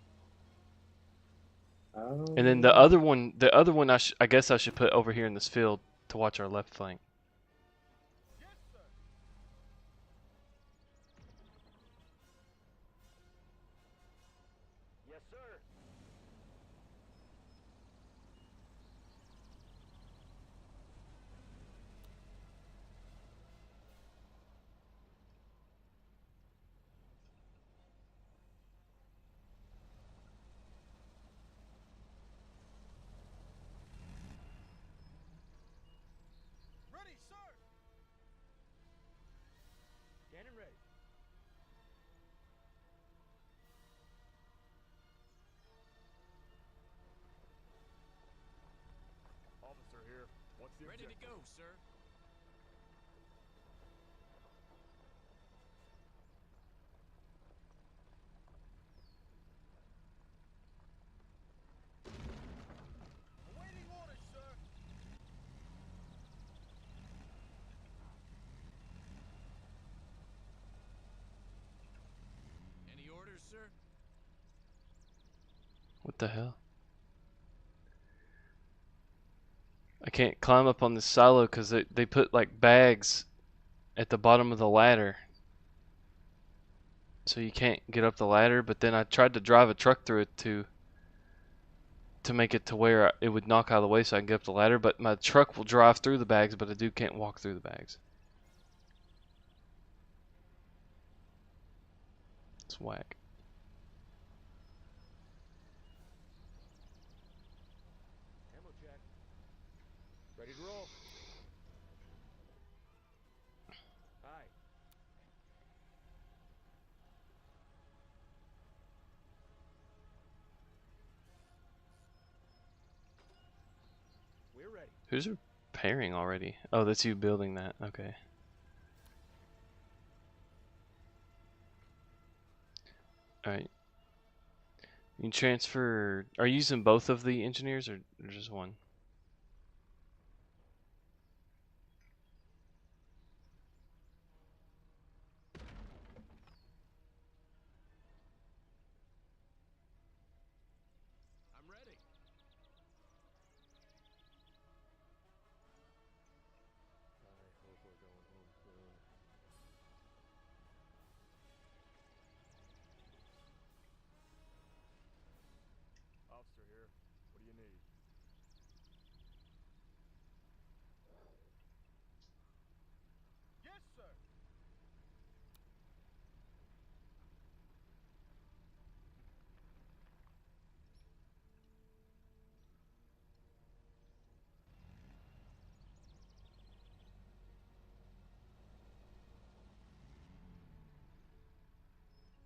And then the other one, I guess I should put over here in this field to watch our left flank. Yes, sir. Yes, sir. Ready. the Ready to objective. go, sir. Awaiting orders, sir. Any orders, sir? What the hell? I can't climb up on this silo because they put like bags at the bottom of the ladder. So you can't get up the ladder, but then I tried to drive a truck through it to make it to where it would knock out of the way so I can get up the ladder, but my truck will drive through the bags, but a dude can't walk through the bags. It's whack. Ammo check. Ready to roll. Hi. We're ready. Who's repairing already? Oh, that's you building that. Okay. Alright. You can transfer... Are you using both of the engineers or just one? I'm ready. I hope we're going home soon. Officer here. What do you need? Yes, sir.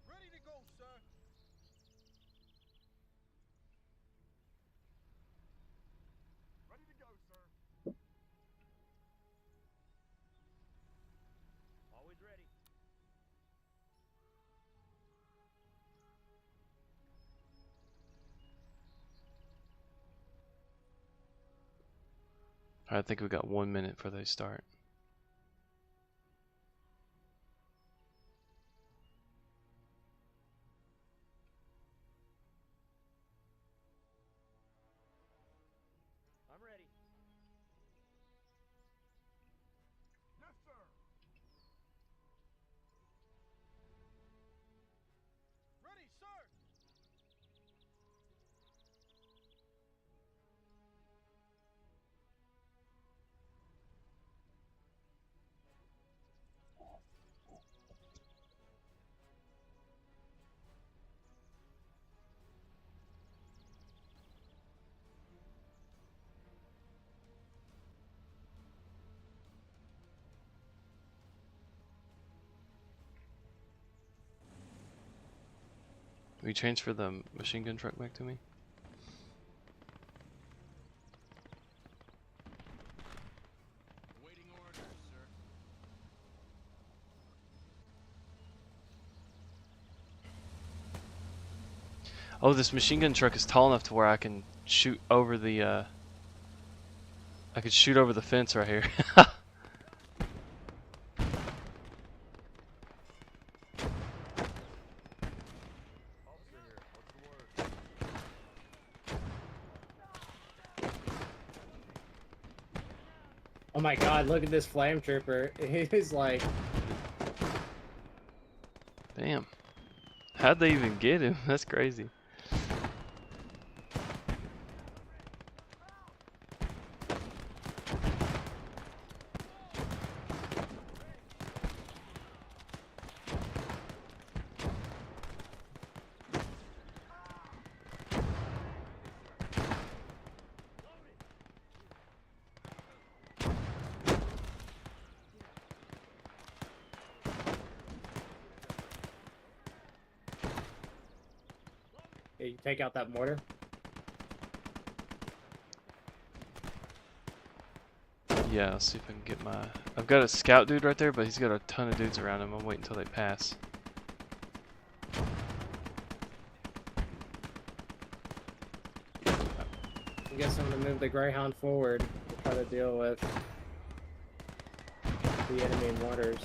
Ready to go, sir. Ready to go, sir. Always ready. I think we got 1 minute before they start. I'm ready. Yes, sir. Ready, sir. Will you transfer the machine gun truck back to me? Awaiting orders, sir. Oh, this machine gun truck is tall enough to where I can shoot over the I could shoot over the fence right here. Officer here. What's the word? Oh my god, look at this flame trooper. He's like, Damn. How'd they even get him? That's crazy. hey, you take out that mortar. Yeah, let's see if I can get my... I've got a scout dude right there, but he's got a ton of dudes around him. I'm waiting until they pass. I guess I'm gonna move the Greyhound forward to try to deal with the enemy mortars.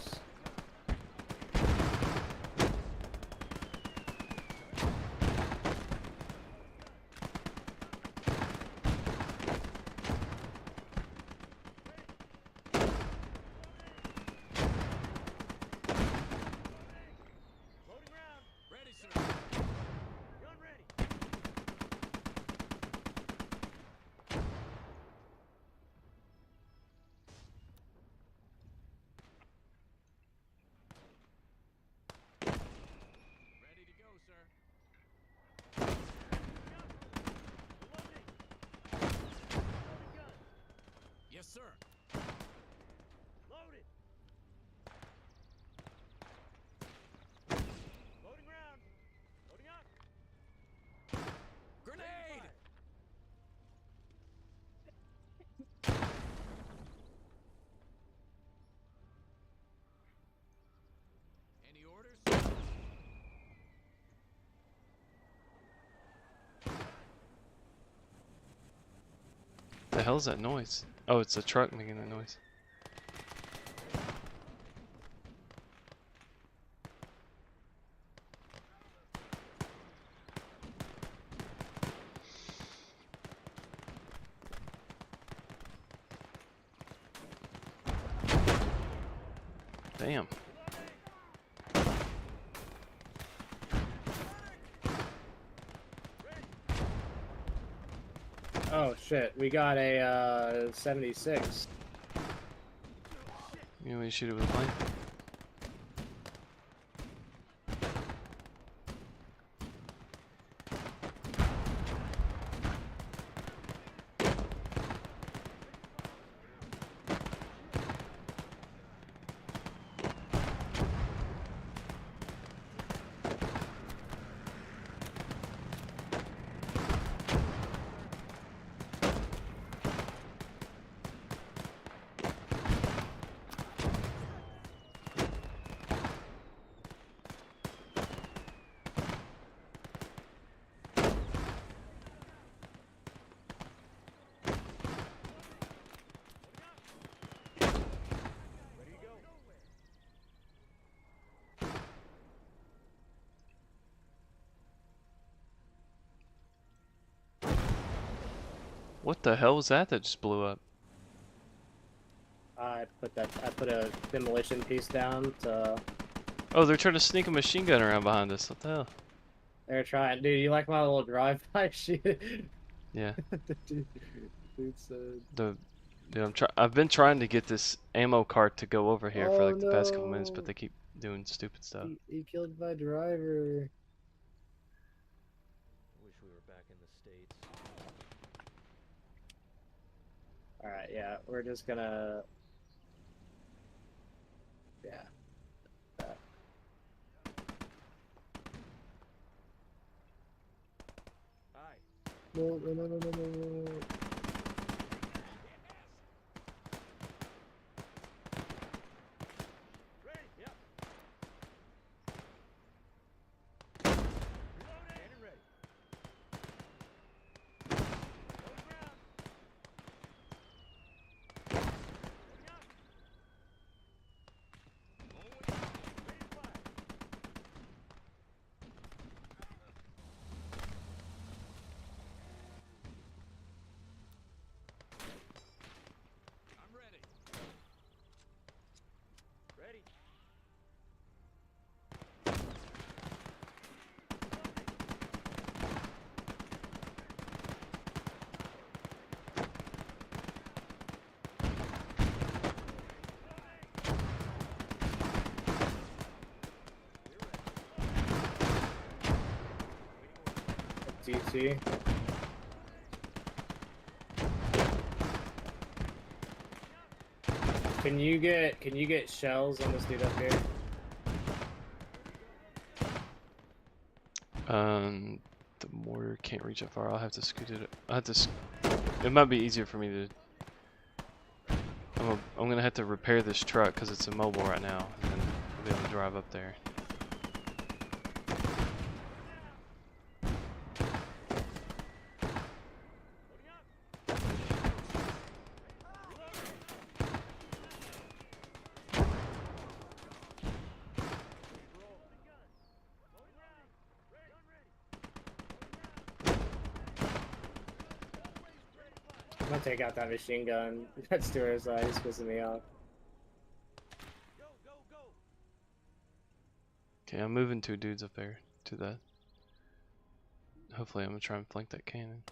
Loading round. Ready, sir. Gun ready. Ready to go, sir. Reloading. Loading gun. Yes, sir. Loaded. Loading round. Loading up. Grenade! Any orders? The hell's that noise? Oh, it's a truck making that noise. Damn. Oh shit, we got a 76. You want me to shoot it with a plane? Ready to go. What the hell was that just blew up? I put a demolition piece down to. Oh, they're trying to sneak a machine gun around behind us. What the hell? They're trying. Dude, you like my little drive-by shit? Yeah. Dude said. Dude, I've been trying to get this ammo cart to go over here for Oh, like the past couple minutes, no. but they keep doing stupid stuff. He killed my driver. Wish we were back in the States. Alright, yeah, we're just gonna. Yeah. Aye. No, no, no, no, no, no, no. Ready. Yep. Reloading. Standing ready. Loading round. Loading up. Ready to fire. I'm ready. Ready. DT. Can you get shells on this dude up here? The mortar can't reach that far. I'll have to scoot it. It might be easier for me to I'm gonna have to repair this truck because it's immobile right now, and then I'll be able to drive up there. I'm gonna take out that machine gun. That Stewart's he's pissing me off. Okay, I'm moving 2 dudes up there to that. Hopefully I'm gonna try and flank that cannon.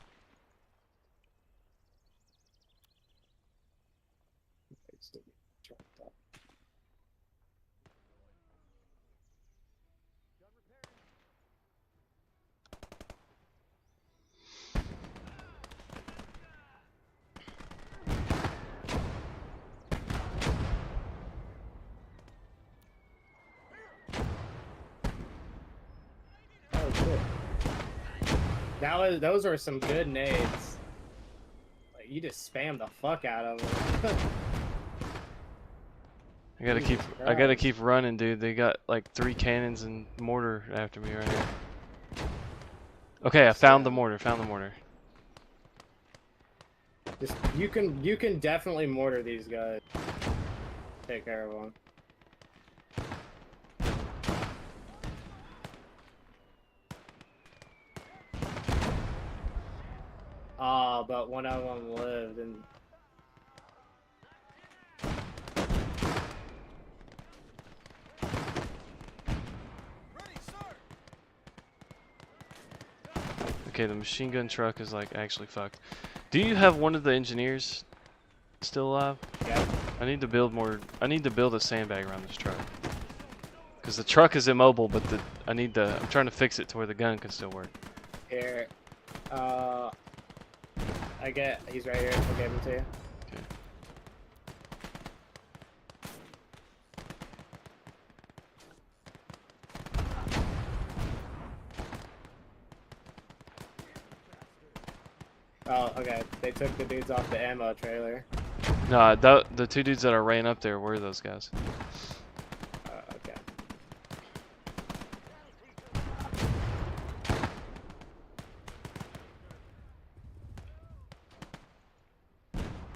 Oh shit. Those were some good nades. Like you just spammed the fuck out of them. I gotta keep running, dude. They got like 3 cannons and mortar after me right here. Okay, I found the mortar. Just you can definitely mortar these guys. Take care of them. Ah, but one of them lived and. Okay, the machine gun truck is like actually fucked. Do you have one of the engineers still alive? Yeah. I need to build a sandbag around this truck. Cause the truck is immobile, but I'm trying to fix it to where the gun can still work. Here. He's right here. I'll give him to you. Okay. Oh, okay. They took the dudes off the ammo trailer. No, the 2 dudes that I ran up there were those guys. Okay.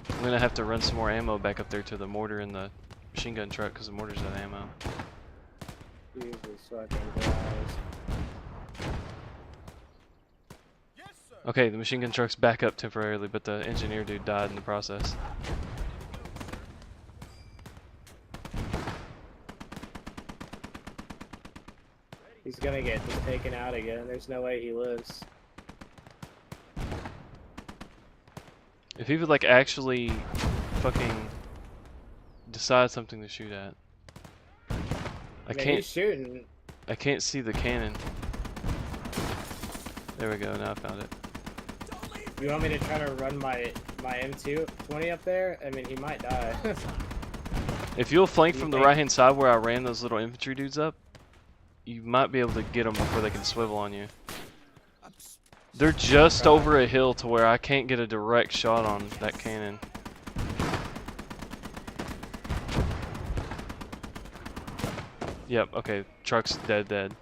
I'm gonna have to run some more ammo back up there to the mortar in the machine gun truck because the mortar's out of ammo. Jesus fucking Christ. Okay, the machine gun truck's back up temporarily, but the engineer dude died in the process. He's gonna get just taken out again. There's no way he lives. If he would like actually fucking decide something to shoot at. He's shooting. I can't see the cannon. There we go, now I found it. You want me to try to run my M220 up there? I mean, he might die. If you'll flank from the right hand side where I ran those little infantry dudes up, you might be able to get them before they can swivel on you. They're just over a hill to where I can't get a direct shot on that cannon. Yep, okay, truck's dead.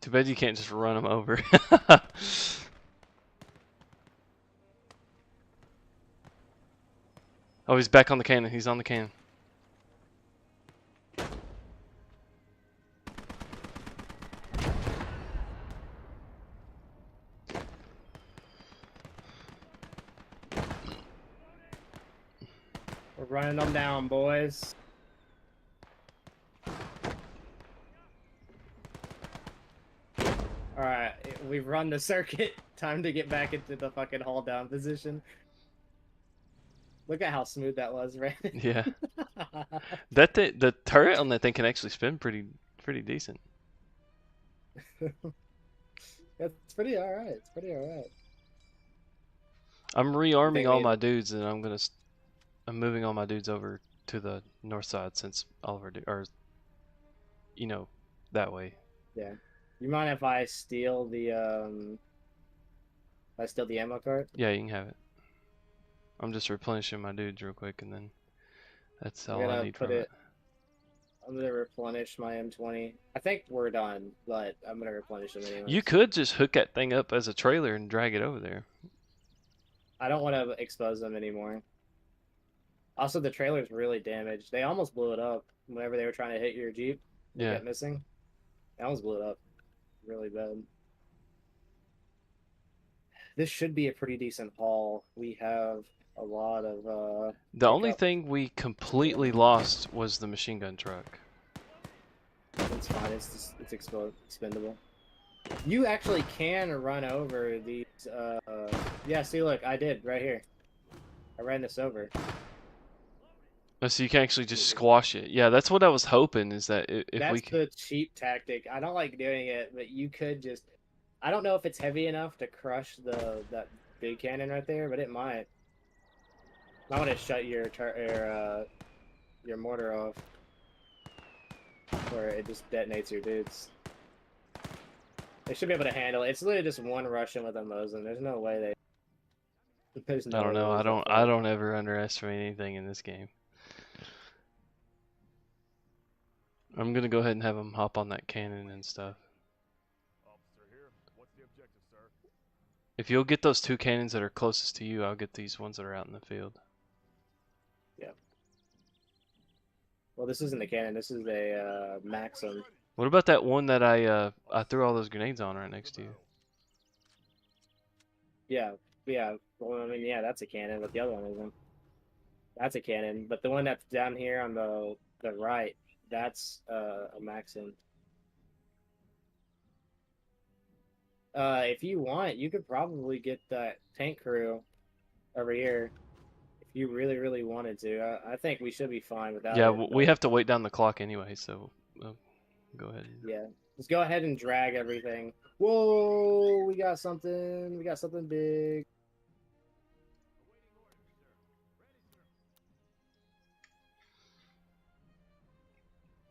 Too bad you can't just run them over. Oh, he's back on the cannon. He's on the cannon. We're running them down, boys. Alright, we've run the circuit. Time to get back into the fucking haul down position. Look at how smooth that was, right? Yeah. The turret on that thing can actually spin pretty decent. It's pretty alright. It's pretty alright. I'm rearming all we- my dudes, and I'm moving all my dudes over to the north side since Oliver or you know, that way. Yeah. You mind if I steal the ammo cart? Yeah, you can have it. I'm just replenishing my dudes real quick, and then that's I'm all I gonna need put from it. I'm gonna replenish my M20. I think we're done, but I'm gonna replenish them anyway. You could just hook that thing up as a trailer and drag it over there. I don't want to expose them anymore. Also, the trailer's really damaged. They almost blew it up whenever they were trying to hit your Jeep. They Yeah. kept missing. They almost blew it up. Really bad. This should be a pretty decent haul. We have a lot of The only pickup. thing we completely lost was the machine gun truck. It's fine. It's expendable. You actually can run over these. Yeah. See, look, I did right here. I ran this over. Oh, so you can actually just squash it. Yeah, that's what I was hoping, is that if That's we the cheap tactic. I don't like doing it, but you could just. I don't know if it's heavy enough to crush that big cannon right there, but it might. I want to shut your mortar off, where it just detonates your dudes. They should be able to handle it. It's literally just one Russian with a Mosin. There's no way they. There's no I don't way know. they I lose that I fight. don't ever underestimate anything in this game. I'm gonna go ahead and have them hop on that cannon and stuff. Officer here. What's the objective, sir? If you'll get those two cannons that are closest to you, I'll get these ones that are out in the field. Yeah. Well, this isn't a cannon. This is a Maxim. What about that one that I threw all those grenades on right next to you? Yeah, yeah. Well, I mean, yeah, that's a cannon, but the other one isn't. That's a cannon, but the one that's down here on the right, that's a Maxim. If you want, you could probably get that tank crew over here if you really, really wanted to. I think we should be fine without Yeah, it. we But, have to wait down the clock anyway, so go ahead. yeah, just go ahead and drag everything. Whoa, we got something. We got something big.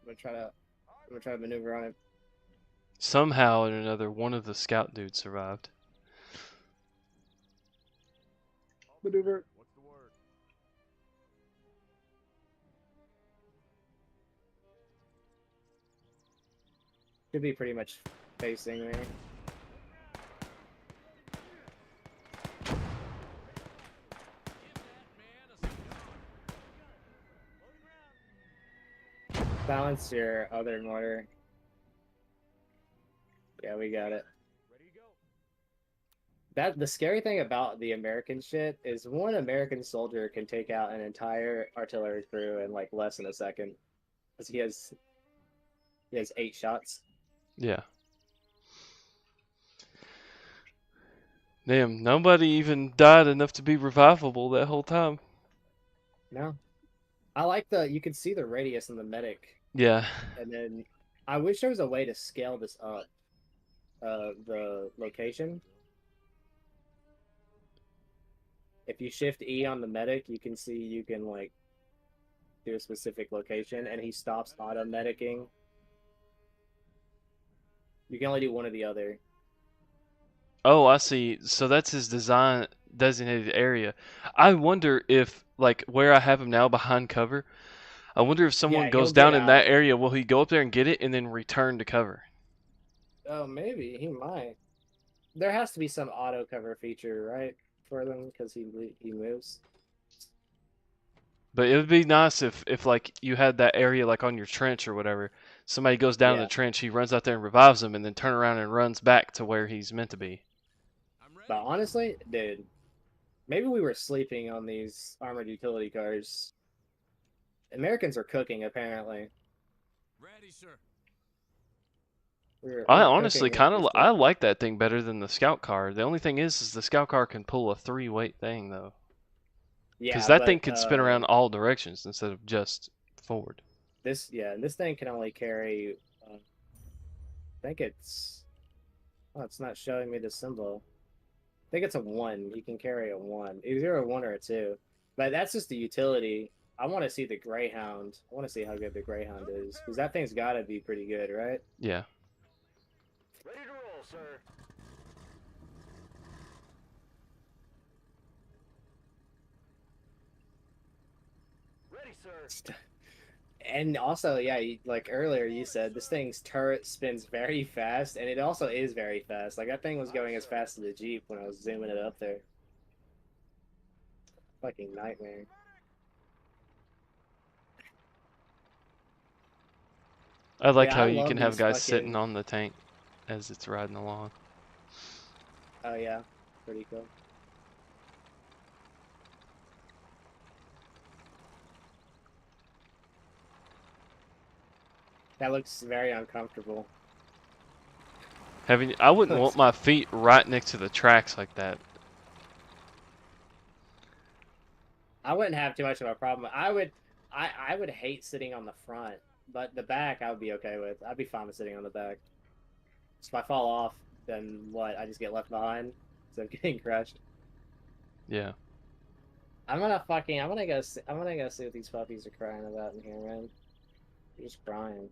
I'm gonna try to maneuver on it. Somehow or another, one of the scout dudes survived. Maneuver. What's the word? Should be pretty much facing there. Balance your other mortar. Yeah, we got it. Ready to go. The scary thing about the American shit is one American soldier can take out an entire artillery crew in like less than a second. Because he has 8 shots. Yeah. Damn, nobody even died enough to be revivable that whole time. No. I like you can see the radius in the medic. Yeah. And then I wish there was a way to scale this up. The location. If you shift E on the medic, you can see you can like do a specific location, and he stops auto medicing. You can only do one or the other. Oh, I see. So that's his designated area. I wonder if, like, where I have him now behind cover, I wonder if someone Yeah, goes he'll down get in that out. area, will he go up there and get it and then return to cover? Oh, maybe he might. There has to be some auto cover feature, right, for them because he moves. But it would be nice if like you had that area like on your trench or whatever. Somebody goes down in Yeah. the trench, he runs out there and revives him, and then turn around and runs back to where he's meant to be. I'm ready. But honestly, dude, maybe we were sleeping on these armored utility cars. Americans are cooking, apparently. Ready, sir. I We're honestly cooking with this I like that thing better than the scout car. The only thing is the scout car can pull a 3-weight thing though. Yeah, Because that but, thing can spin around all directions instead of just forward. this thing can only carry. I think it's. Oh, it's not showing me the symbol. think it's a 1. You can carry a 1. Either a 1 or a 2. But that's just the utility. I want to see the Greyhound. I want to see how good the Greyhound is. Because that thing's got to be pretty good, right? Yeah. Ready to roll, sir. Ready, sir. And also, yeah, like earlier you said, this thing's turret spins very fast, and it also is very fast. Like, that thing was going as fast as the Jeep when I was zooming it up there. Fucking nightmare. I like Yeah, how I you love can have these guys sitting fucking... on the tank as it's riding along. Oh, yeah. Pretty cool. That looks very uncomfortable. I wouldn't want my feet right next to the tracks like that. I wouldn't have too much of a problem. I would hate sitting on the front, but the back I would be okay with. I'd be fine with sitting on the back. So if I fall off, then what? I just get left behind instead of getting crushed. Yeah. I'm gonna go see what these puppies are crying about in here, man. They're just crying.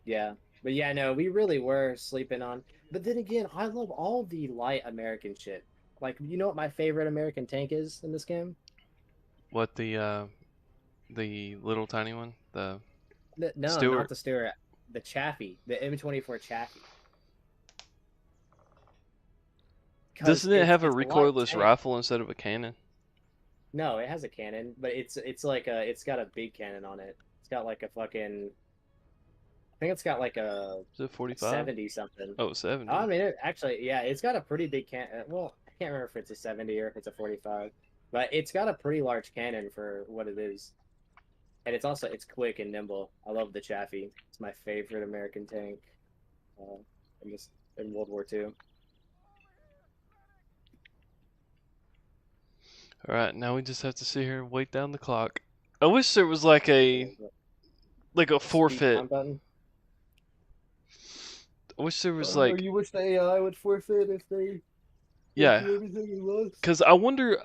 Yeah. But yeah, no, we really were sleeping on. But then again, I love all the light American shit. Like, you know what my favorite American tank is in this game? What the little tiny one? The No, not Stewart. the Stewart. The Chaffee. The M24 Chaffee. Because Doesn't it have a it's a light recoilless tank. rifle instead of a cannon? No, it has a cannon, but it's like it's got a big cannon on it. It's got like a fucking I think it's got like Is it a 45? 70 something. Oh, I 70. mean, actually, yeah, it's got a pretty big cannon. Well, I can't remember if it's a 70 or if it's a 45, but it's got a pretty large cannon for what it is. And it's quick and nimble. I love the Chaffee. It's my favorite American tank uh, in this in World War II. Alright, now we just have to sit here and wait down the clock. I wish there was like a Speed forfeit. time button. I wish there was Or like, you wish the AI would forfeit if they yeah, do everything in lost? because I wonder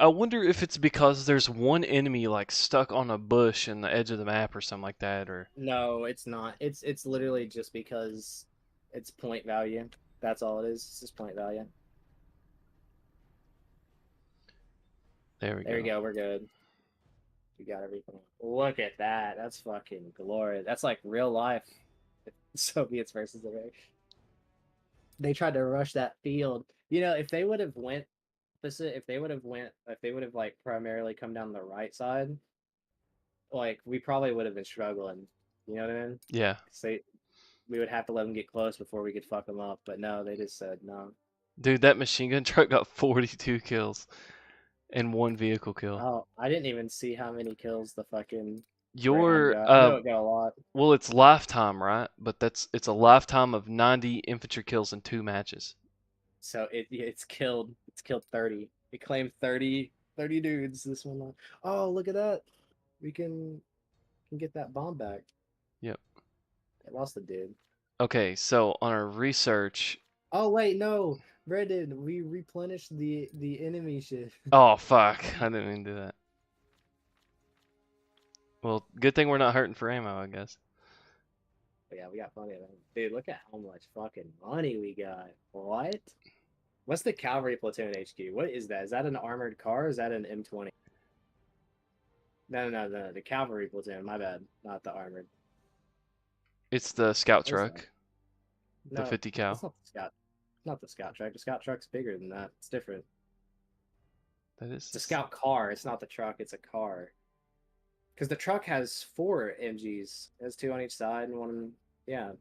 if it's because there's one enemy like stuck on a bush in the edge of the map or something like that, or No, it's not. It's literally just because it's point value. That's all it is. It's just point value. there we There we go. go. We're good. We got everything. Look at that. That's fucking glory. That's like real life. Soviets versus America. They tried to rush that field. You know, if they would have went if they would have like primarily come down the right side, like we probably would have been struggling. You know what I mean? Yeah, Say we would have to let them get close before we could fuck them up. But no, they just said no. dude, that machine gun truck got 42 kills and one vehicle kill. Oh, I didn't even see how many kills the fucking Greyhound Your got. I know it got a lot. well, it's lifetime, right? But it's a lifetime of 90 infantry kills in 2 matches. So it's killed 30. It claimed 30 dudes this one. Oh, look at that. We can get that bomb back. Yep. It lost the dude. Okay, so on our research, Oh wait, no. Brendan, we replenished the enemy shit. oh fuck, I didn't even do that. Well, good thing we're not hurting for ammo, I guess. But yeah, we got plenty of them. Dude, look at how much fucking money we got. What? What's the cavalry platoon HQ? What is that? Is that an armored car or is that an M20? No. The cavalry platoon. My bad. Not the armored. It's the scout What is truck, that? the No, 50 cal. that's not the scout. Not the scout truck. The scout truck's bigger than that. It's different. That is It's a scout car. It's not the truck. It's a car. Because the truck has 4 MGs. It has 2 on each side and one. Yeah.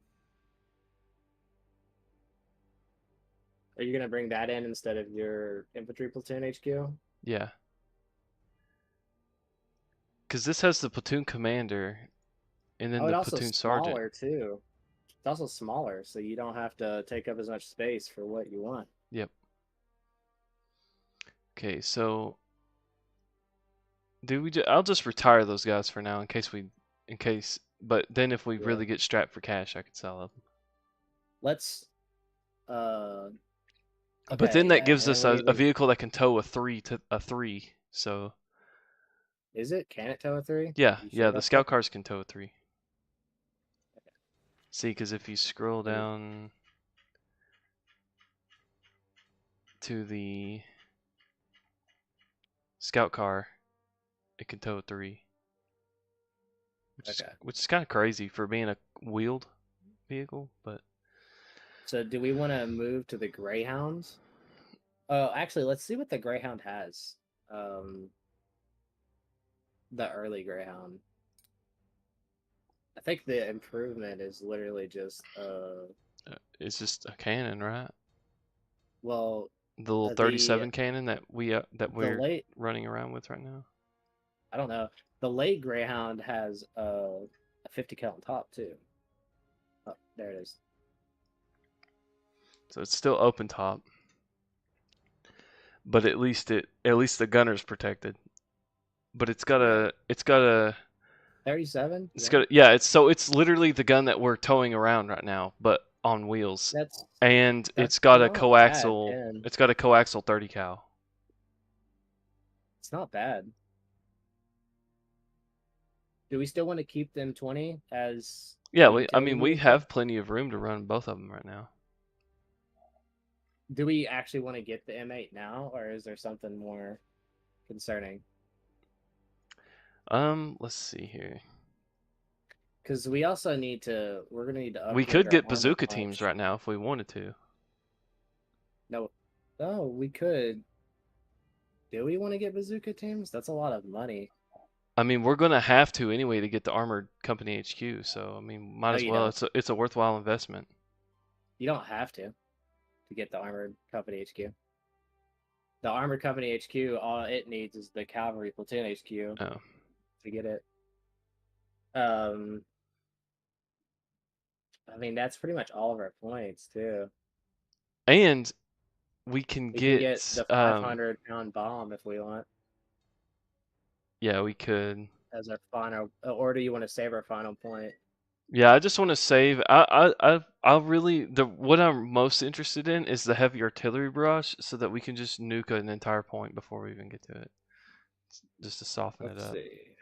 Are you gonna bring that in instead of your infantry platoon HQ? Yeah. Because this has the platoon commander and then Oh, the it's also platoon sergeant. smaller too. It's also smaller, so you don't have to take up as much space for what you want. Yep. Okay, so I'll just retire those guys for now in case. But then if we Yeah. really get strapped for cash, I could sell them. Let's. But then Okay, that yeah, gives and us then we a need. vehicle that can tow a three. So Is it? Can it tow a 3? yeah, You yeah, sure the about scout that? cars can tow a 3. See, because if you scroll Hmm. down to the scout car, it can tow a 3, Okay. which is kind of crazy for being a wheeled vehicle, but So do we want to move to the Greyhounds? Oh, actually, let's see what the Greyhound has. The early Greyhound. I think the improvement is literally just it's just a cannon, right? well, The little the 37 cannon that the we're late running around with right now. I don't know. The late Greyhound has a 50 cal on top too. Oh, there it is. So it's still open top, but at least the gunner's protected. But it's got Yeah. a 37? it's Yeah. got yeah, it's literally the gun that we're towing around right now, but on wheels. That's And that's it's got a not bad, coaxial and it's got a coaxial 30 cal. it's not bad. Do we still want to keep them 20 as Yeah, a I utility mean we vehicle? have plenty of room to run both of them right now. Do we actually want to get the M8 now, or is there something more concerning? Let's see here. Because we also need to. We're gonna need to We upgrade could our get armor bazooka teams punch. right now if we wanted to. No, oh, we could. Do we want to get bazooka teams? That's a lot of money. I mean, we're gonna have to anyway to get the armored company HQ. So I mean, might No, as you well. don't. It's a worthwhile investment. You don't have to get the armored company HQ. The armored company HQ, all it needs is the cavalry platoon HQ Oh. to get it. I mean, that's pretty much all of our points too. And we can We can get get the 500-pound bomb if we want yeah, we could. as our final. Or do you want to save our final point? Yeah, I just want to save. I really what I'm most interested in is the heavy artillery barrage, so that we can just nuke an entire point before we even get to it, just to soften it Let's up. see.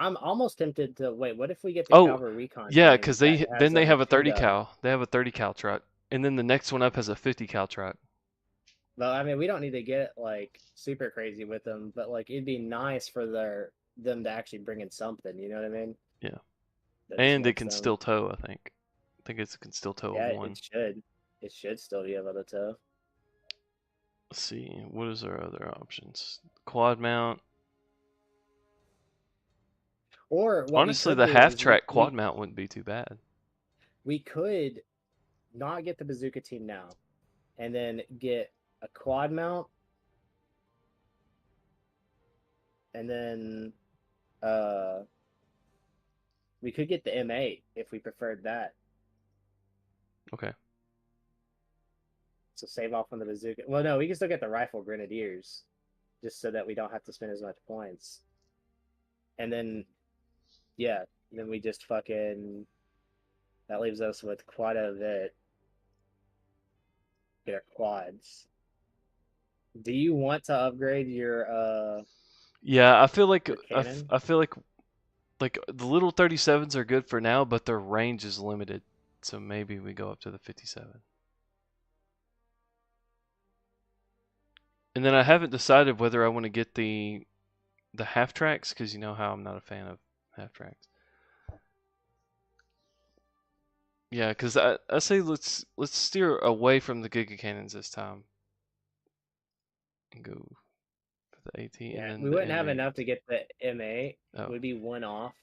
I'm almost tempted to wait. What if we get the Oh, cavalry recon yeah, team because that has they have a 30 2 gun? cal. They have a 30 cal truck, and then the next one up has a 50 cal truck. Well, I mean, we don't need to get like super crazy with them, but like it'd be nice for them to actually bring in something. You know what I mean? Yeah, That just and it makes can them. still tow. I think it can still tow a Yeah, one. it should. It should still be able to tow. Let's see, what is our other options? Quad mount. Or what we Honestly, could the do half is track quad mount wouldn't be too bad. we could not get the bazooka team now, and then get a quad mount, and then we could get the M8 if we preferred that. Okay. So save off on the bazooka. Well, no, we can still get the rifle grenadiers, just so that we don't have to spend as much points. And then, yeah, then we just fucking. That leaves us with quite a bit. Get our quads. Do you want to upgrade your Yeah, I feel like cannon? I feel like the little 37s are good for now, but their range is limited. So maybe we go up to the 57. And then I haven't decided whether I want to get the half tracks, because you know how I'm not a fan of half tracks. Yeah, because I say let's steer away from the Giga Cannons this time and go for the AT and Yeah, then we the wouldn't have M8. enough to get the M8. Oh. Would be one off.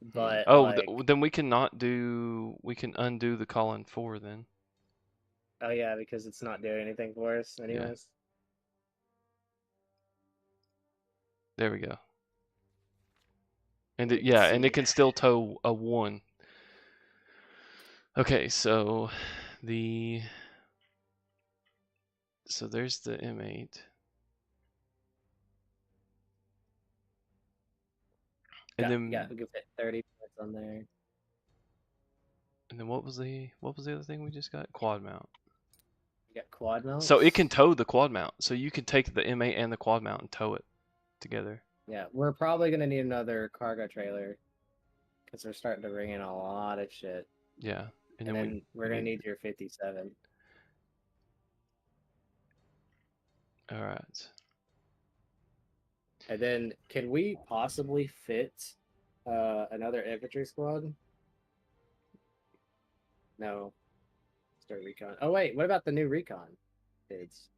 But Oh, like, then we can undo the call-in 4 then. oh yeah, because it's not doing anything for us anyways. There we go. And Let's and see. it can still tow a 1. Okay, so there's the M8. And we can fit 30 parts on there. what was the other thing we just got? Quad mount. We got quad mounts. So it can tow the quad mount. So you can take the M8 and the quad mount and tow it together. Yeah, we're probably gonna need another cargo trailer because we're starting to bring in a lot of shit. Yeah, And then we're gonna need your 57. All right. And then can we possibly fit another infantry squad? No. Start recon. Oh wait, what about the new recon kids?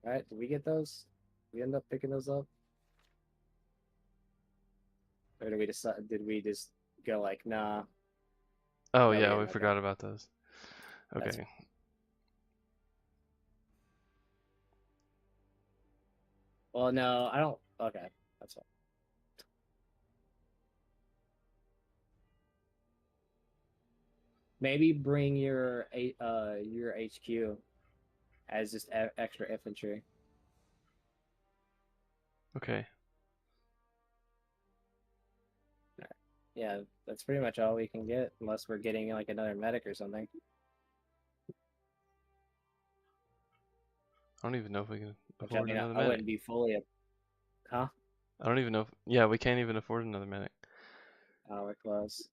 Right? Did we get those? Did we end up picking those up? Or did we just go like, nah? Oh No, we yeah, didn't, we okay. forgot about those. Okay. That's- Well, no, I don't. Okay, that's fine. Maybe bring your HQ as just extra infantry. Okay. Yeah, that's pretty much all we can get, unless we're getting like another medic or something. I don't even know if we can Which afford another I medic. wouldn't be fully. Huh? I don't even know. Yeah, we can't even afford another medic. Oh, we're close.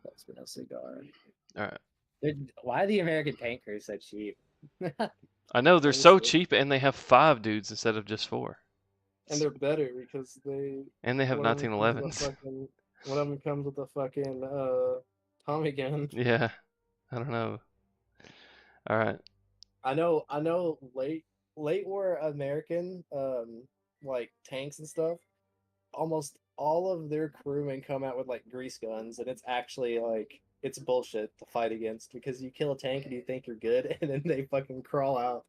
That's been a cigar. All right. Why are the American tankers so cheap? I know they're Let me so see. cheap, and they have 5 dudes instead of just 4. And they're better because And they have one of them comes with 1911s. one of them comes with a fucking Tommy gun. Yeah, I don't know. All right. I know late war American like tanks and stuff, almost all of their crewmen come out with like grease guns, and it's actually like it's bullshit to fight against because you kill a tank and you think you're good and then they fucking crawl out.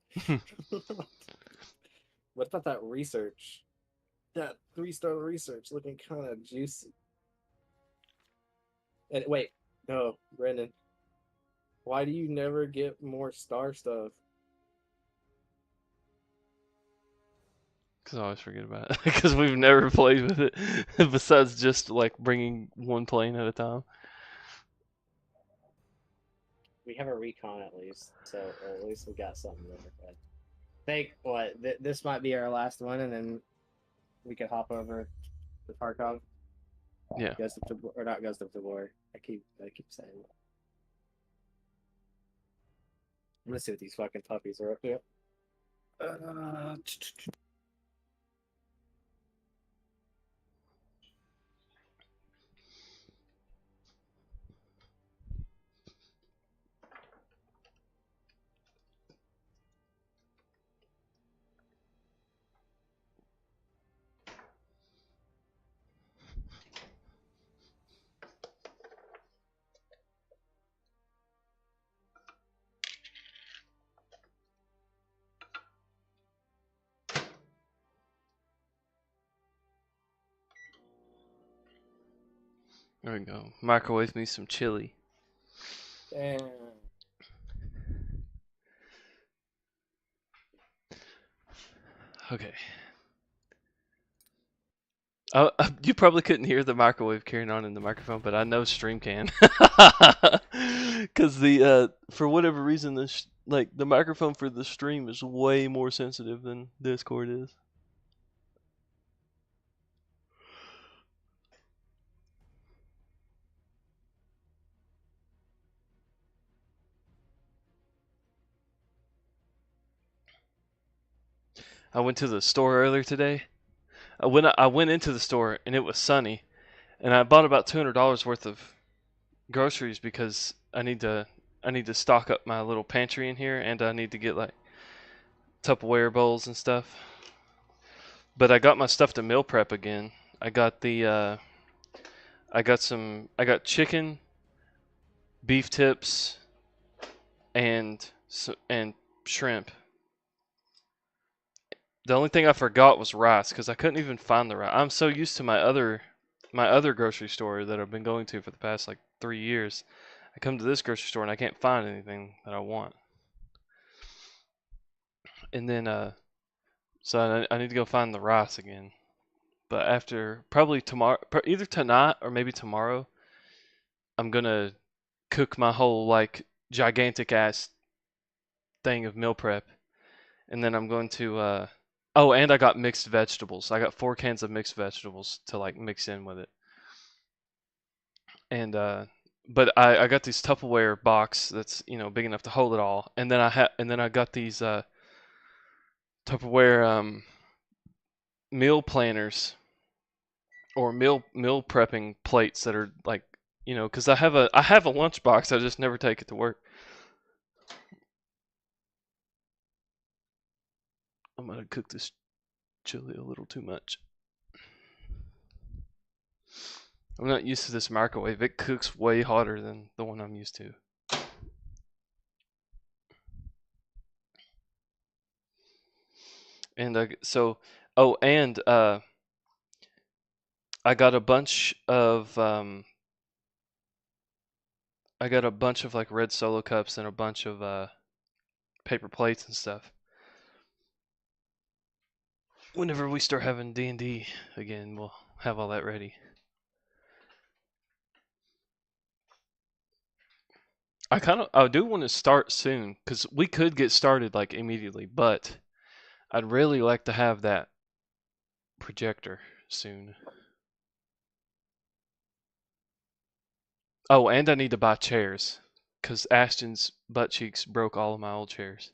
What about that research? That 3-star research looking kind of juicy. And wait, no, Brendan. Why do you never get more star stuff? Because I always forget about it. Because we've never played with it besides just like bringing one plane at a time. We have a recon at least, so at least we got something there. But think what this might be our last one, and then we could hop over to Kharkov. Yeah. Ghost of Tabor, or not Ghost of Tabor. I keep saying that. I'm gonna see what these fucking puppies are up to. There we go. Microwave me some chili. Damn. Okay. Oh, you probably couldn't hear the microwave carrying on in the microphone, but I know stream can. Because for whatever reason, the microphone for the stream is way more sensitive than Discord is. I went to the store earlier today. I went into the store and it was sunny, and I bought about $200 worth of groceries because I need to stock up my little pantry in here, and I need to get like Tupperware bowls and stuff. But I got my stuff to meal prep again. I got I got chicken, beef tips, and shrimp. The only thing I forgot was rice because I couldn't even find the rice. I'm so used to my other grocery store that I've been going to for the past like 3 years. I come to this grocery store and I can't find anything that I want. And then so I need to go find the rice again. But after probably tomorrow, either tonight or maybe tomorrow, I'm gonna cook my whole like gigantic ass thing of meal prep, and then I'm going to oh, and I got mixed vegetables. I got 4 cans of mixed vegetables to like mix in with it. And but I got this Tupperware box that's, you know, big enough to hold it all. And then I got these Tupperware meal planners or meal prepping plates that are like, you know, cuz I have a lunchbox, I just never take it to work. I'm going to cook this chili a little too much. I'm not used to this microwave. It cooks way hotter than the one I'm used to. And so, oh, and I got a bunch of like red Solo cups and a bunch of paper plates and stuff. Whenever we start having D&D again, we'll have all that ready. I do want to start soon, because we could get started like immediately, but I'd really like to have that projector soon. Oh, and I need to buy chairs, because Ashton's butt cheeks broke all of my old chairs.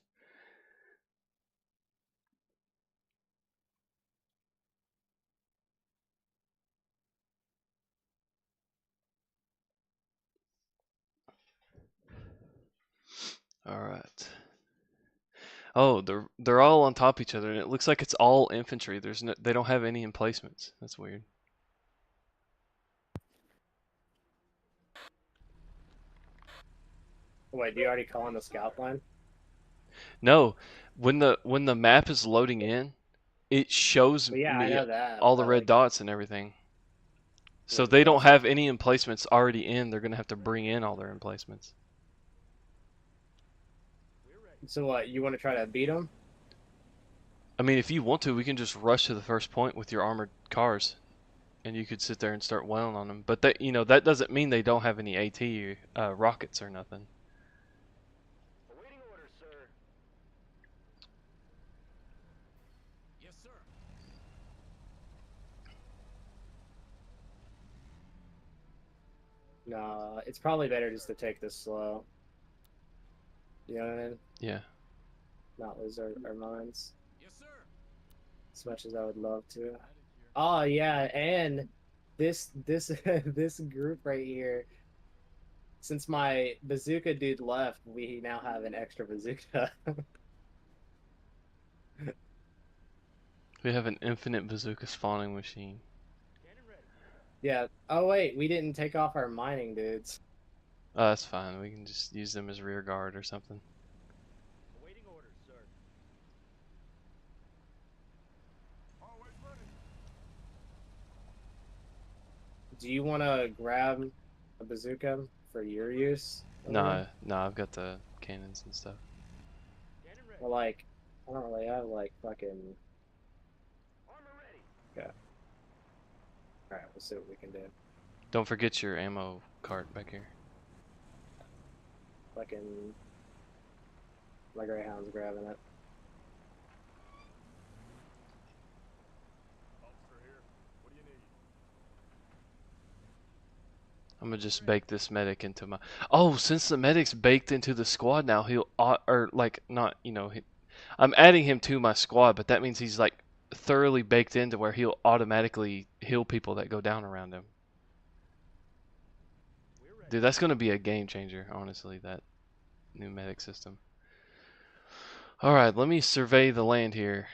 All right. Oh, they're all on top of each other, and it looks like it's all infantry. They don't have any emplacements. That's weird. Wait, do you already call on the scout line? No, when the map is loading in, it shows Well, yeah, I me know that. all the But red like, dots and everything. So yeah, they don't that's- have any emplacements already in. They're gonna have to bring in all their emplacements. So what? You want to try to beat them? I mean, if you want to, we can just rush to the first point with your armored cars, and you could sit there and start wailing on them. But that, you know, that doesn't mean they don't have any AT rockets or nothing. Awaiting orders, sir. Yes, sir. No, it's probably better just to take this slow. You know what I mean? Yeah. Not lose our minds Yes, sir. as much as I would love to. Headed here. Oh yeah, and this this group right here. Since my bazooka dude left, we now have an extra bazooka. We have an infinite bazooka spawning machine. Cannon ready. Yeah. Oh wait, we didn't take off our mining dudes. Oh, that's fine. We can just use them as rear guard or something. Awaiting orders, sir. Always ready. Do you want to grab a bazooka for your use? Nah, I've got the cannons and stuff. Cannon ready. Well, like, I don't really have like fucking. Armor ready. All right, we'll see what we can do. Don't forget your ammo cart back here. Fucking. My Greyhound's grabbing it. Officer here. What do you need? I'm gonna just bake this medic into my. Oh, since the medic's baked into the squad now, or like not, you know, I'm adding him to my squad, but that means he's like thoroughly baked into where he'll automatically heal people that go down around him. We're ready. Dude, that's gonna be a game changer, honestly. That new medic system. All right, let me survey the land here.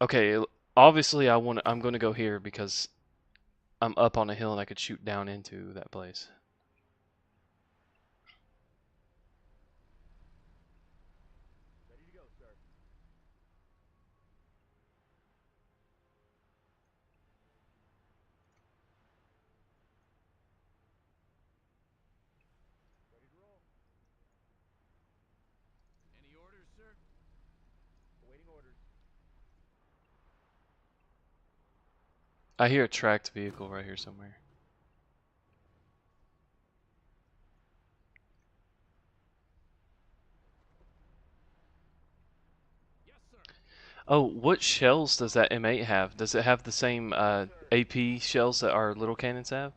Okay, obviously I'm gonna go here because I'm up on a hill and I could shoot down into that place. Ready to go, sir. Ready to roll. Any orders, sir? Awaiting orders. I hear a tracked vehicle right here somewhere. Yes, sir. Oh, what shells does that M8 have? Does it have the same AP shells that our little cannons have?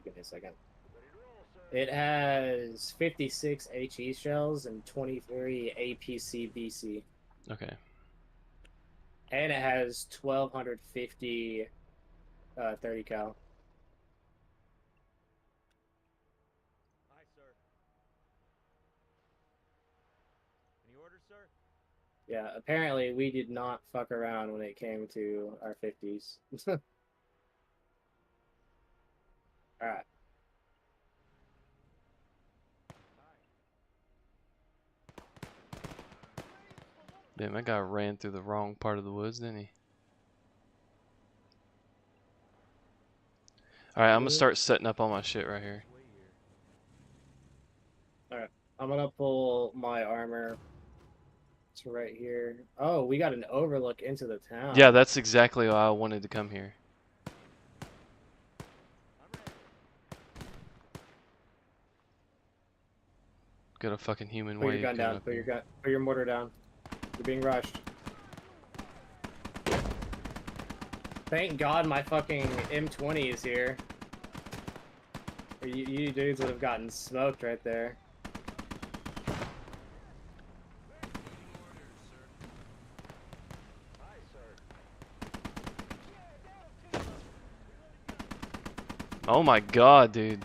Give me a second. It has 56 HE shells and 23 APC BC. Okay. And it has 1250 30 cal. Aye, sir. Any orders, sir? Yeah, apparently we did not fuck around when it came to our 50s. Alright. Damn, that guy ran through the wrong part of the woods, didn't he? Alright, I'm gonna start setting up all my shit right here. Way here. Alright. I'm gonna pull my armor. It's right here. Oh, we got an overlook into the town. Yeah, that's exactly why I wanted to come here. I'm ready. Got a fucking human Put your wave gun coming down. up Put your here. gun. Put your mortar down. You're being rushed. Thank God my fucking M20 is here. Or you dudes would have gotten smoked right there. Aye, sir. Oh my god, dude.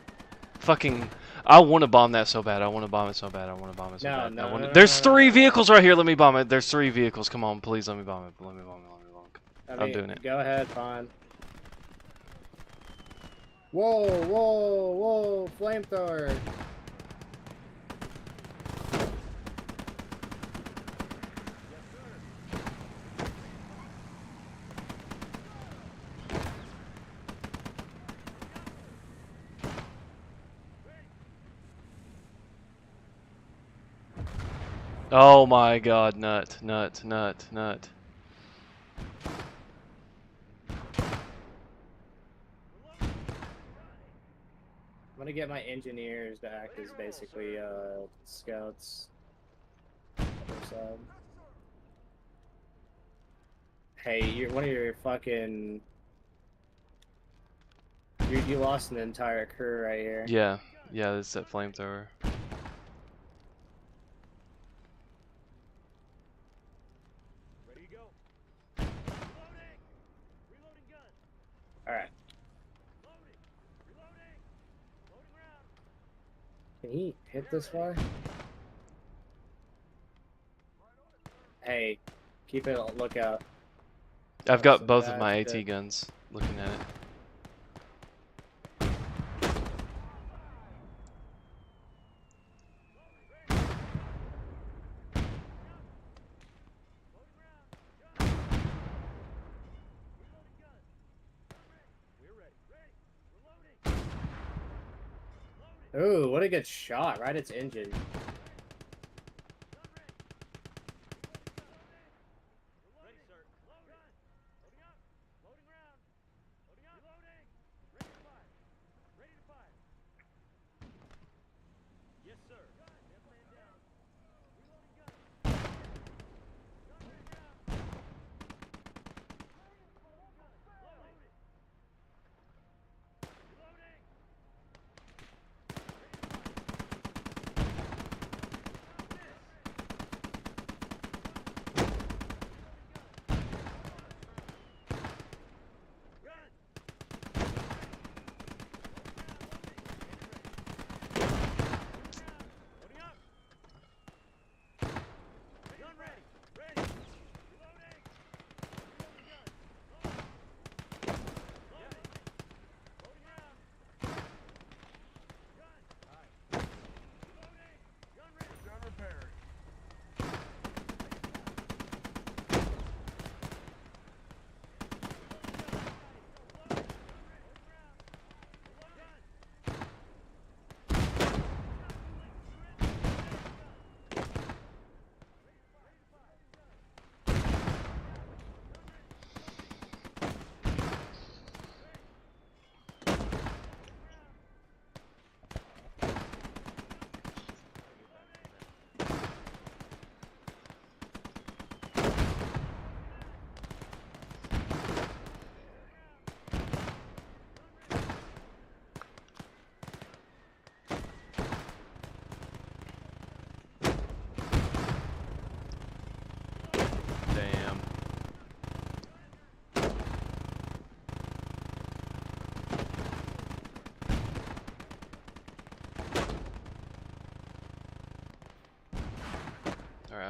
Fucking... I want to bomb that so bad. I want to bomb it so bad. I want to bomb it so No, bad. no, no, There's no, no, 3 no. vehicles right here. Let me bomb it. There's 3 vehicles. Come on, please let me bomb it. Let me bomb it. Let me bomb it. I I'm mean, doing it. Go ahead, fine. Whoa, whoa, whoa, flamethrower. Oh my god, nut, nut, nut, nut. I'm gonna get my engineers to act as basically scouts. Other side. Hey, one of your fucking you lost an entire crew right here. Yeah, yeah, it's that flamethrower. Ready to go. Reloading! Reloading gun! All right. Loading! Reloading! Loading round! Can he hit this far? Hey, keep it a lookout. I've got Some both of bad my AT shit. guns looking at it. We're ready. Ready! Reloading! Ooh, what a good shot! Right, its engine. Ready, sir. Loading! Loading up! Loading round! Loading up! Reloading! Ready to fire! Ready to fire! Yes, sir. Gun! Man down. Reloading gun! Gun loading round! Loading! Reloading!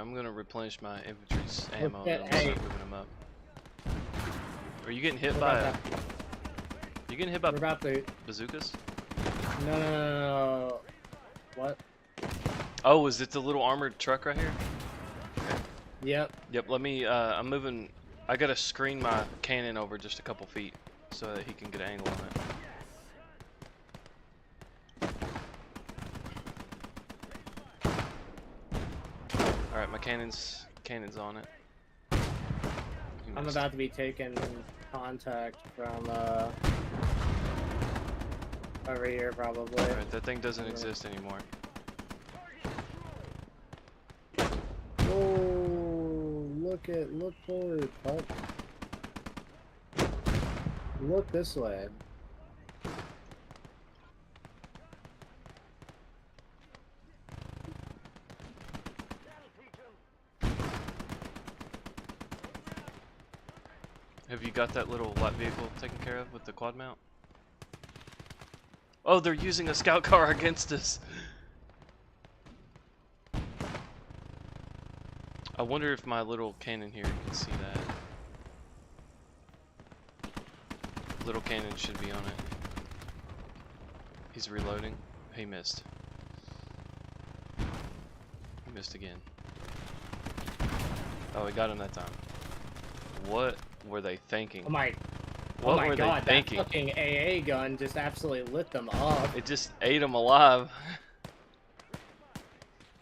I'm gonna replenish my infantry's ammo Okay, and then we'll hey. start moving them up. Are you getting hit We're by about You getting hit by We're about to. bazookas? No. What? Oh, is it the little armored truck right here? Yep. Yep, let me, I'm moving, I gotta screen my cannon over just a couple feet so that he can get an angle on it. Alright, my cannon's on it. He I'm missed. about to be taking contact from over here probably. Alright, that thing doesn't exist anymore. Oh, look forward, pup. Look this way. Have you got that little light vehicle taken care of with the quad mount? Oh, they're using a scout car against us! I wonder if my little cannon here can see that. Little cannon should be on it. He's reloading. He missed. He missed again. Oh, he got him that time. What were they thinking? Oh my What were god, they that thinking? fucking AA gun just absolutely lit them up. It just ate them alive.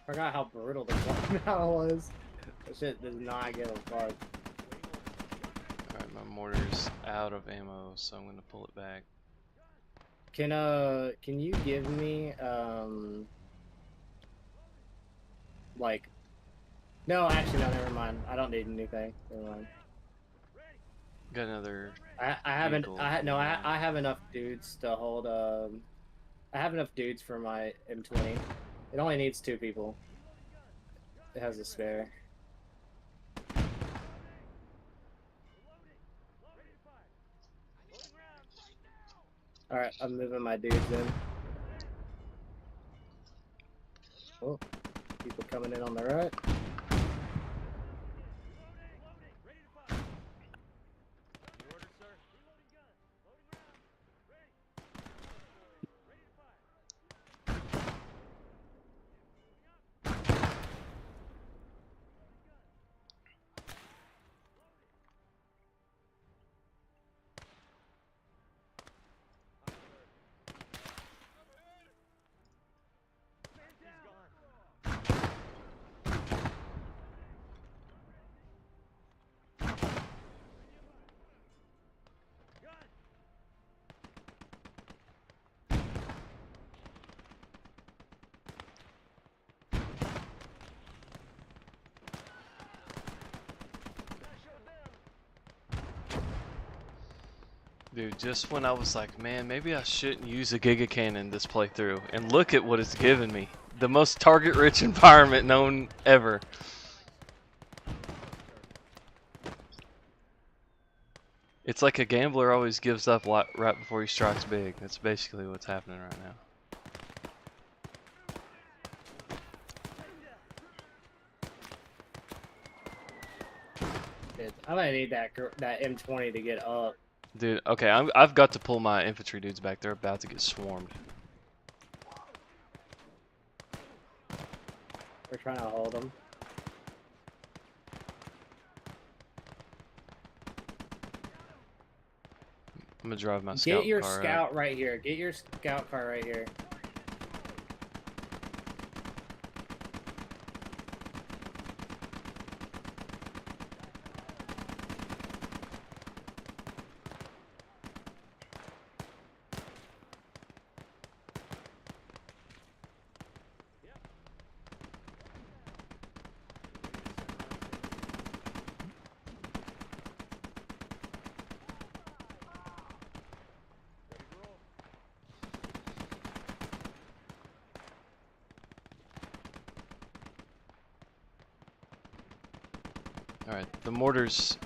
Forgot how brutal the one now was. That shit does not give a fuck. Alright, my mortar's out of ammo, so I'm gonna pull it back. Can you give me like no, actually no, never mind. I don't need anything. Never mind. Got another. I haven't Vehicle, no yeah. I have enough dudes to hold I have enough dudes for my M20. It only needs 2 people. It has a spare. Alright, I'm moving my dudes in. Oh, people coming in on the right. Dude, just when I was like, man, maybe I shouldn't use a Giga Cannon this playthrough, and look at what it's given me. The most target-rich environment known ever. It's like a gambler always gives up right before he strikes big. That's basically what's happening right now. I might need that M20 to get up. Dude, okay, I've got to pull my infantry dudes back. They're about to get swarmed. We're trying to hold them. I'm gonna drive my Get your car scout right here. Get your scout car right here. Alright, the mortars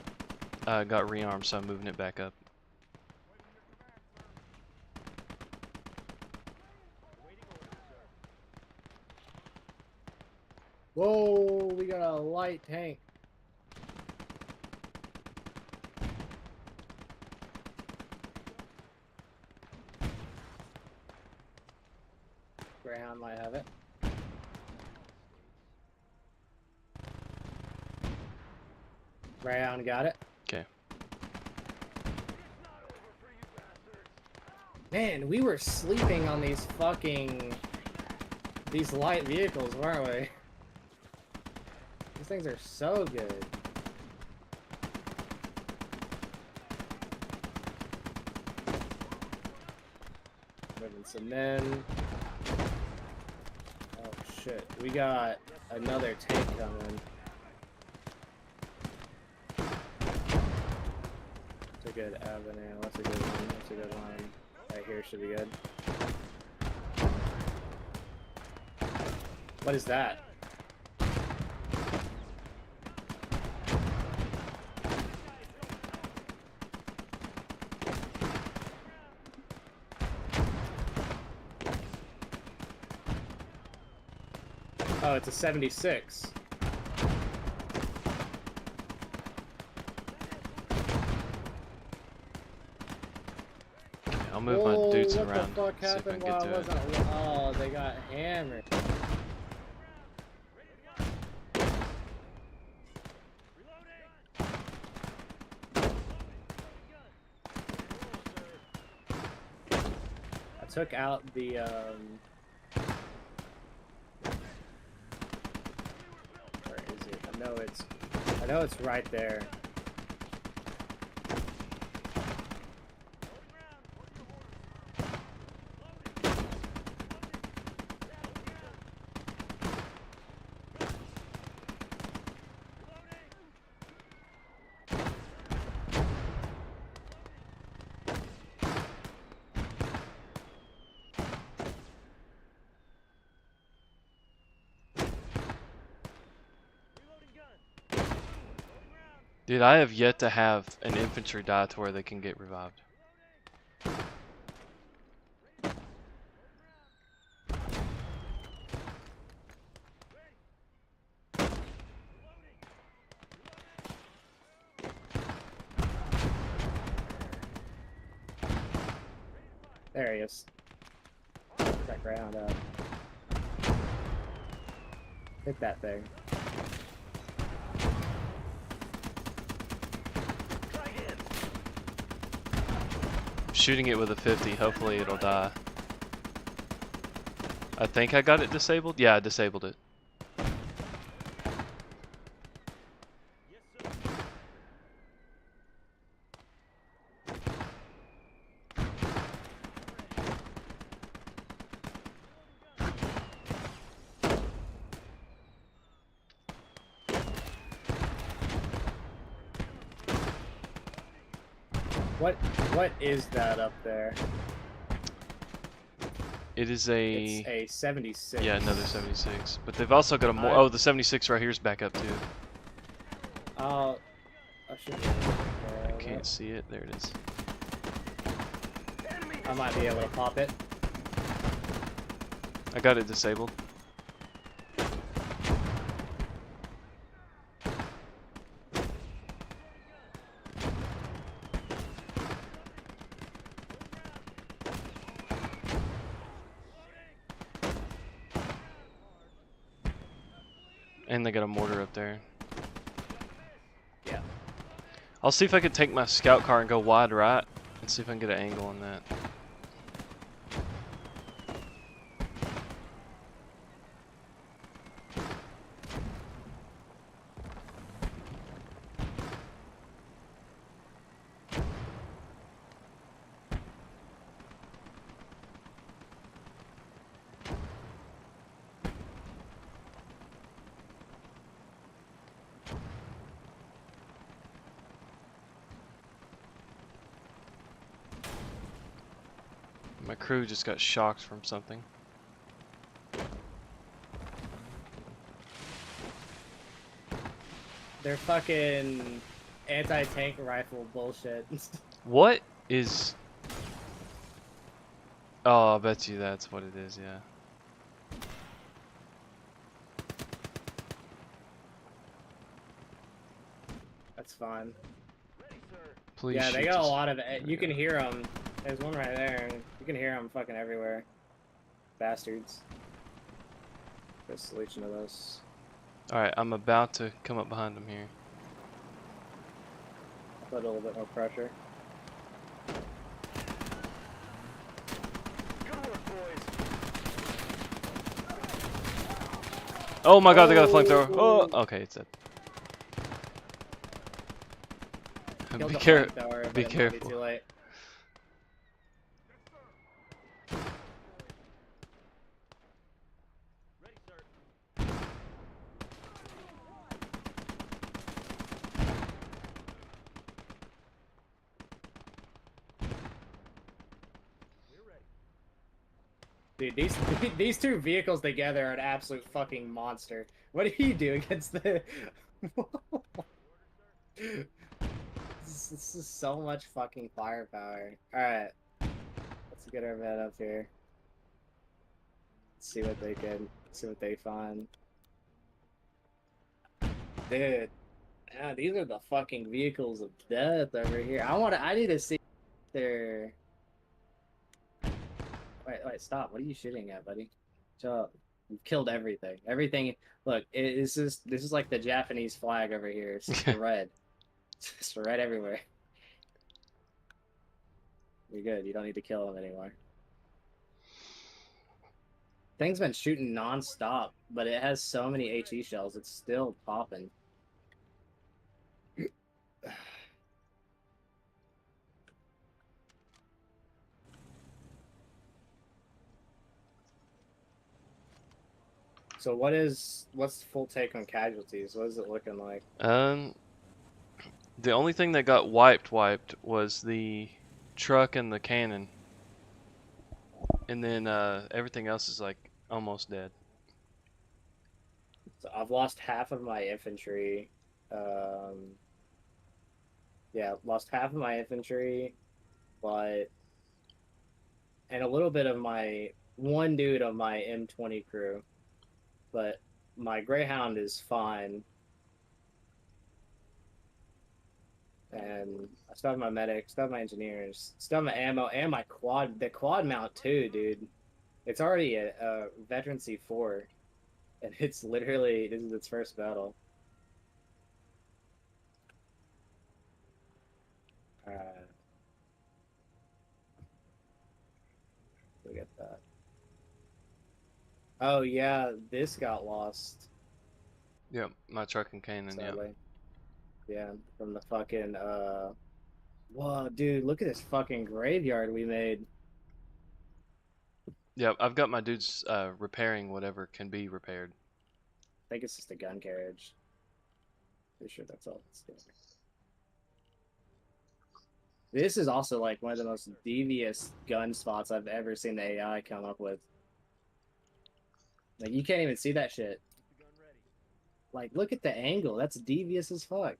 got rearmed, so I'm moving it back up. Whoa, we got a light tank. Greyhound might have it. Greyhound got it. Okay. Man, we were sleeping on these light vehicles, weren't we? These things are so good. Moving some men. Oh shit, we got another tank coming. That's a good avenue. That's a good one. That's a good one. Right here should be good. What is that? Oh, it's a 76. I'll move my dudes what around. the fuck See if I happened can get while I to it. wasn't? Oh, they got hammered. I took out the where is it? I know it's right there. Dude, I have yet to have an infantry die to where they can get revived. There he is. That ground up. Hit that thing. Shooting it with a 50, hopefully it'll die. I think I got it disabled? Yeah, I disabled it. What is that up there? It is It's a 76. yeah, another 76. But they've also got a more. Oh, the 76 right here is back up too. I should be able to take care I of can't it. see it. There it is. I might be able to pop it. I got it disabled. And they got a mortar up there. Yeah. I'll see if I can take my scout car and go wide right and see if I can get an angle on that. My crew just got shocked from something. They're fucking anti-tank rifle bullshit. What is... Oh, I bet you that's what it is, yeah. That's fine. Ready, sir. Please Yeah, they shoot got a this. lot of. You can hear them. There's one right there. You can hear them fucking everywhere. Bastards. The solution to this. Alright, I'm about to come up behind him here. Put a little bit more pressure. Good work, boys. Oh my god, they got a flamethrower. Oh, okay, it's dead. Killed Be the careful. flamethrower, but Be it might careful. Too late. Ready, sir. We're ready. Dude, these two vehicles together are an absolute fucking monster. What do you do against the? This is so much fucking firepower. All right, let's get our vet up here. See what they can. See what they find. Dude, yeah, these are the fucking vehicles of death over here. I need to see their. Wait, stop. What are you shooting at, buddy? Shut up. You've killed everything. Everything. Look, this is like the Japanese flag over here. It's just red. It's just red everywhere. You're good. You don't need to kill them anymore. Thing's been shooting non-stop, but it has so many HE shells. It's still popping. So what's the full take on casualties? What is it looking like? The only thing that got wiped was the truck and the cannon. And then everything else is like almost dead. So I've lost half of my infantry. Yeah, lost half of my infantry, but and a little bit of my one dude of my M20 crew. But my Greyhound is fine. And I still have my medics, still have my engineers, still have my ammo, and my quad. The quad mount too, dude. It's already a veteran C4, and it's literally this is its first battle. Look at that. Oh yeah, this got lost. Yep, my truck and cannon, yep. Sadly. Yeah, from the fucking whoa, dude, look at this fucking graveyard we made. Yep, I've got my dudes repairing whatever can be repaired. I think it's just a gun carriage. Pretty sure that's all it's doing. This is also like one of the most devious gun spots I've ever seen the AI come up with. Like you can't even see that shit. Keep the gun ready. Like look at the angle. That's devious as fuck.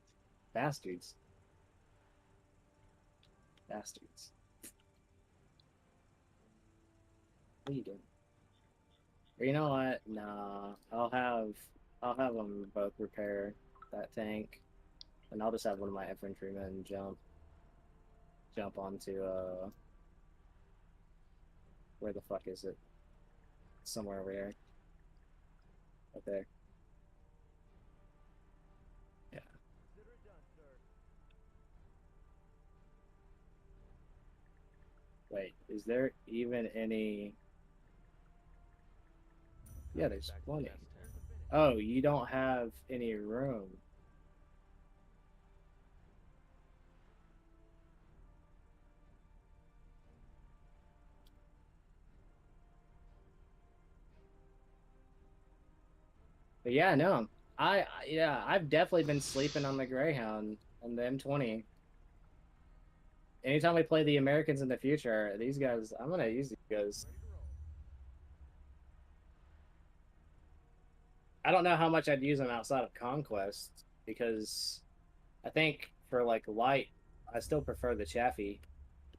Bastards. Bastards. What are you doing? Or you know what? Nah, I'll have them both repair that tank, and I'll just have one of my infantrymen jump onto where the fuck is it? Somewhere over here. Right there. Yeah. Consider it done, sir. Wait, is there even any? Yeah, there's Back to plenty. gas tank. Oh, you don't have any room. But yeah, no. Yeah, I've definitely been sleeping on the Greyhound and the M20. Anytime we play the Americans in the future, these guys, I'm gonna use these guys. Ready to roll. I don't know how much I'd use them outside of Conquest because I think for like light, I still prefer the Chaffee.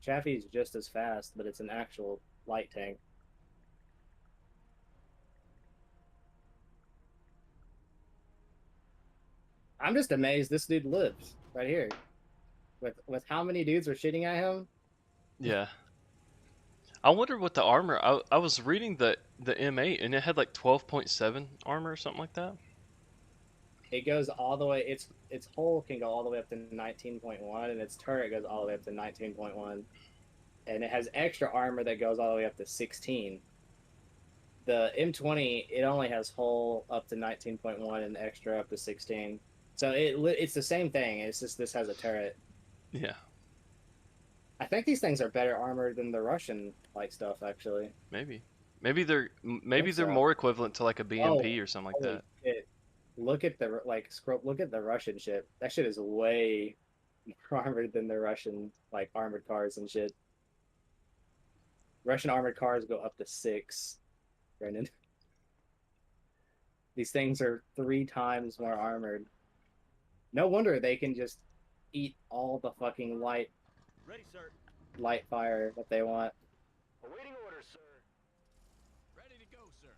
Chaffee is just as fast, but it's an actual light tank. I'm just amazed this dude lives right here. With how many dudes are shooting at him? Yeah. I wonder what the armor. I was reading the M8 and it had like 12.7 armor or something like that. It goes all the way. Its hull can go all the way up to 19.1, and its turret goes all the way up to 19.1, and it has extra armor that goes all the way up to 16. The M20 it only has hull up to 19.1 and extra up to 16. So it's the same thing. It's just this has a turret. Yeah, I think these things are better armored than the Russian like stuff actually. maybe. Maybe they're so. more equivalent to like a BMP or something like Holy that. shit. Look at the look at the Russian shit. That shit is way more armored than the Russian like armored cars and shit. Russian armored cars go up to 6, Brendan. These things are 3 times more armored. No wonder they can just eat all the fucking Ready, sir. light fire that they want. Awaiting orders, sir. Ready to go, sir.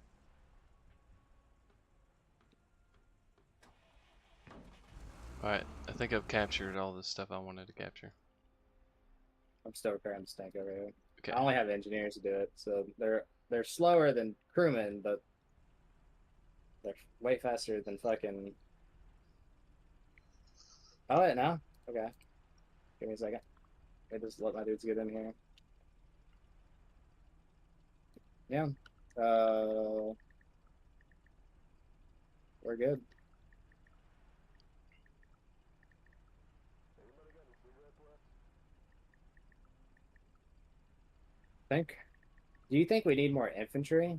Alright, I think I've captured all the stuff I wanted to capture. I'm still repairing this tank over here. Okay. I only have engineers to do it, so they're slower than crewmen, but they're way faster than fucking. Oh wait, no. Okay. Give me a second. I just let my dudes get in here. Yeah. We're good. Think. Do you think we need more infantry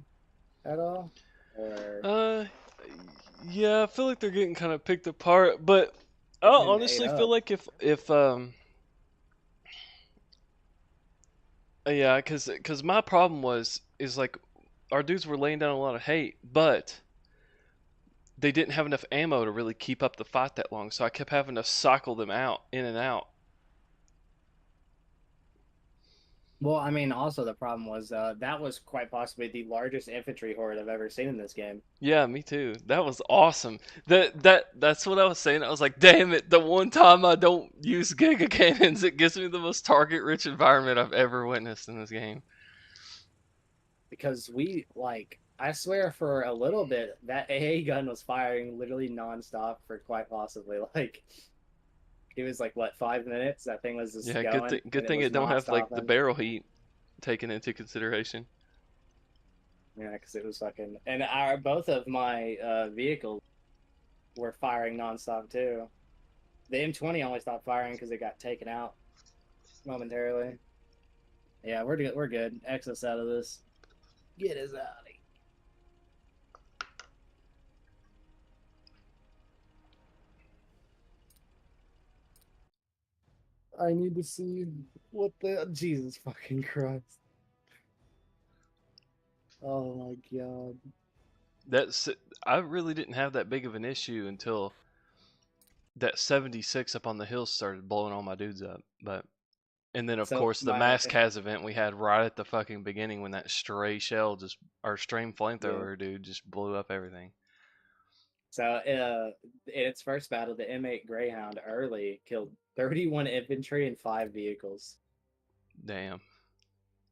at all? Or Yeah, I feel like they're getting kind of picked apart, but I getting ate honestly feel up? like if yeah, cause my problem is like our dudes were laying down a lot of hate, but they didn't have enough ammo to really keep up the fight that long, so I kept having to cycle them out in and out. Well, I mean, also the problem was that was quite possibly the largest infantry horde I've ever seen in this game. Yeah, me too. That was awesome. That's what I was saying. I was like, damn it, the one time I don't use Giga Cannons, it gives me the most target rich environment I've ever witnessed in this game. Because I swear for a little bit, that AA gun was firing literally nonstop for quite possibly like it was like what 5 minutes. That thing was just Yeah, going, good and it thing was it don't not have like the stopping. barrel heat taken into consideration. Yeah, because it was fucking, and both of my vehicles were firing nonstop too. The M20 only stopped firing because it got taken out momentarily. Yeah, we're good. We're good. X us out of this. Get us out of here. I need to see what the Jesus fucking Christ. Oh my god. That's I really didn't have that big of an issue until that 76 up on the hill started blowing all my dudes up. But and then of So course the mass Kaz event we had right at the fucking beginning when that stray shell just or stream flamethrower dude just blew up everything. So in its first battle, the M8 Greyhound early killed 31 infantry and 5 vehicles. Damn.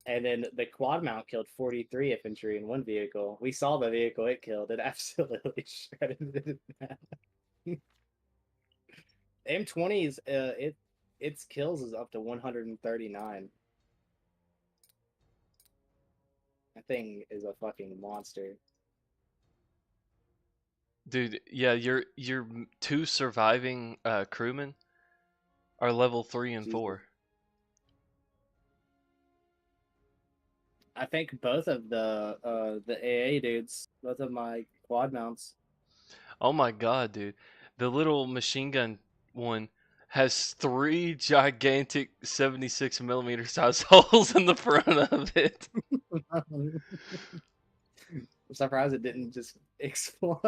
And then the quad mount killed 43 infantry and 1 vehicle. We saw the vehicle it killed. It absolutely shredded it. M20's its kills is up to 139. That thing is a fucking monster. Dude, yeah, your two surviving crewmen are level 3 and Jesus. 4. I think both of the AA dudes, both of my quad mounts. Oh my god, dude. The little machine gun one has 3 gigantic 76 millimeter size holes in the front of it. I'm surprised it didn't just explode.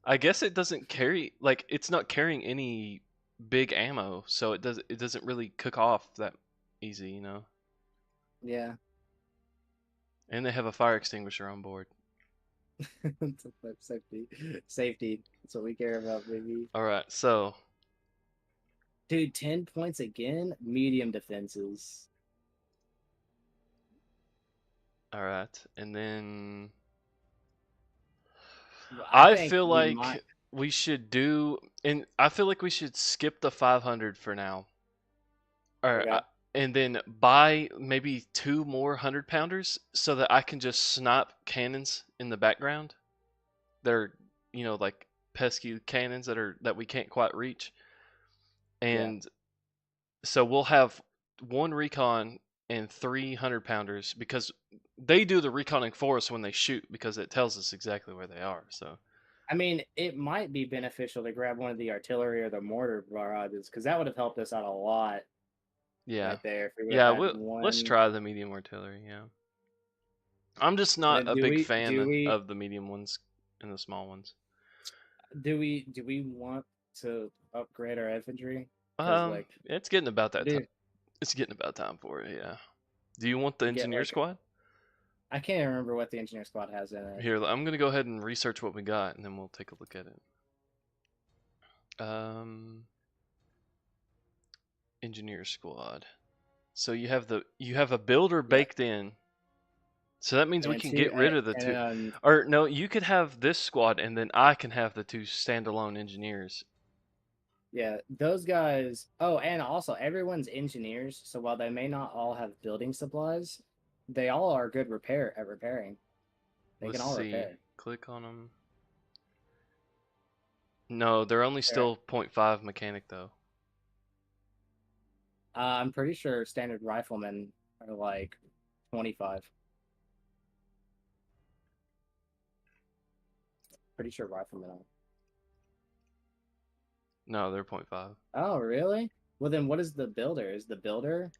I guess it doesn't carry like it's not carrying any big ammo, so it doesn't really cook off that easy, you know. Yeah. And they have a fire extinguisher on board. Safety. Safety. That's what we care about, baby. All right, so Dude, 10 points again? Medium defenses. all right, and then I I think feel we like might. we should do, and I feel like we should skip the 500 for now. Or Okay. and then buy maybe 2 more 100 pounders so that I can just snipe cannons in the background. They're like pesky cannons that we can't quite reach. Yeah. And so we'll have 1 recon and 300 pounders because they do the reconning for us when they shoot because it tells us exactly where they are. So I mean, it might be beneficial to grab one of the artillery or the mortar barrages because that would have helped us out a lot yeah, right there if we would have yeah. had Let's one. try the medium artillery. Yeah, I'm just And not then a do big we do fan we of the medium ones and the small ones. do we want to upgrade our infantry? Because like, It's getting about that time. dude, It's getting about time for it. Yeah. Do you want the get engineer like squad? I can't remember what the engineer squad has in it. Here, I'm gonna go ahead and research what we got, and then we'll take a look at it. Engineer squad. So you have a builder Yeah, baked in. So that means we and can two get rid of the two. and Or no, you could have this squad, and then I can have the 2 standalone engineers. yeah, those guys. Oh, and also everyone's engineers. So while they may not all have building supplies, they all are good at repairing. They Let's can all see. repair. Click on them. No, they're only They're, still 0.5 mechanic though. I'm pretty sure standard riflemen are like 25. Pretty sure riflemen are. No, they're 0.5. Oh, really? Well, then what is the builder? Is the builder?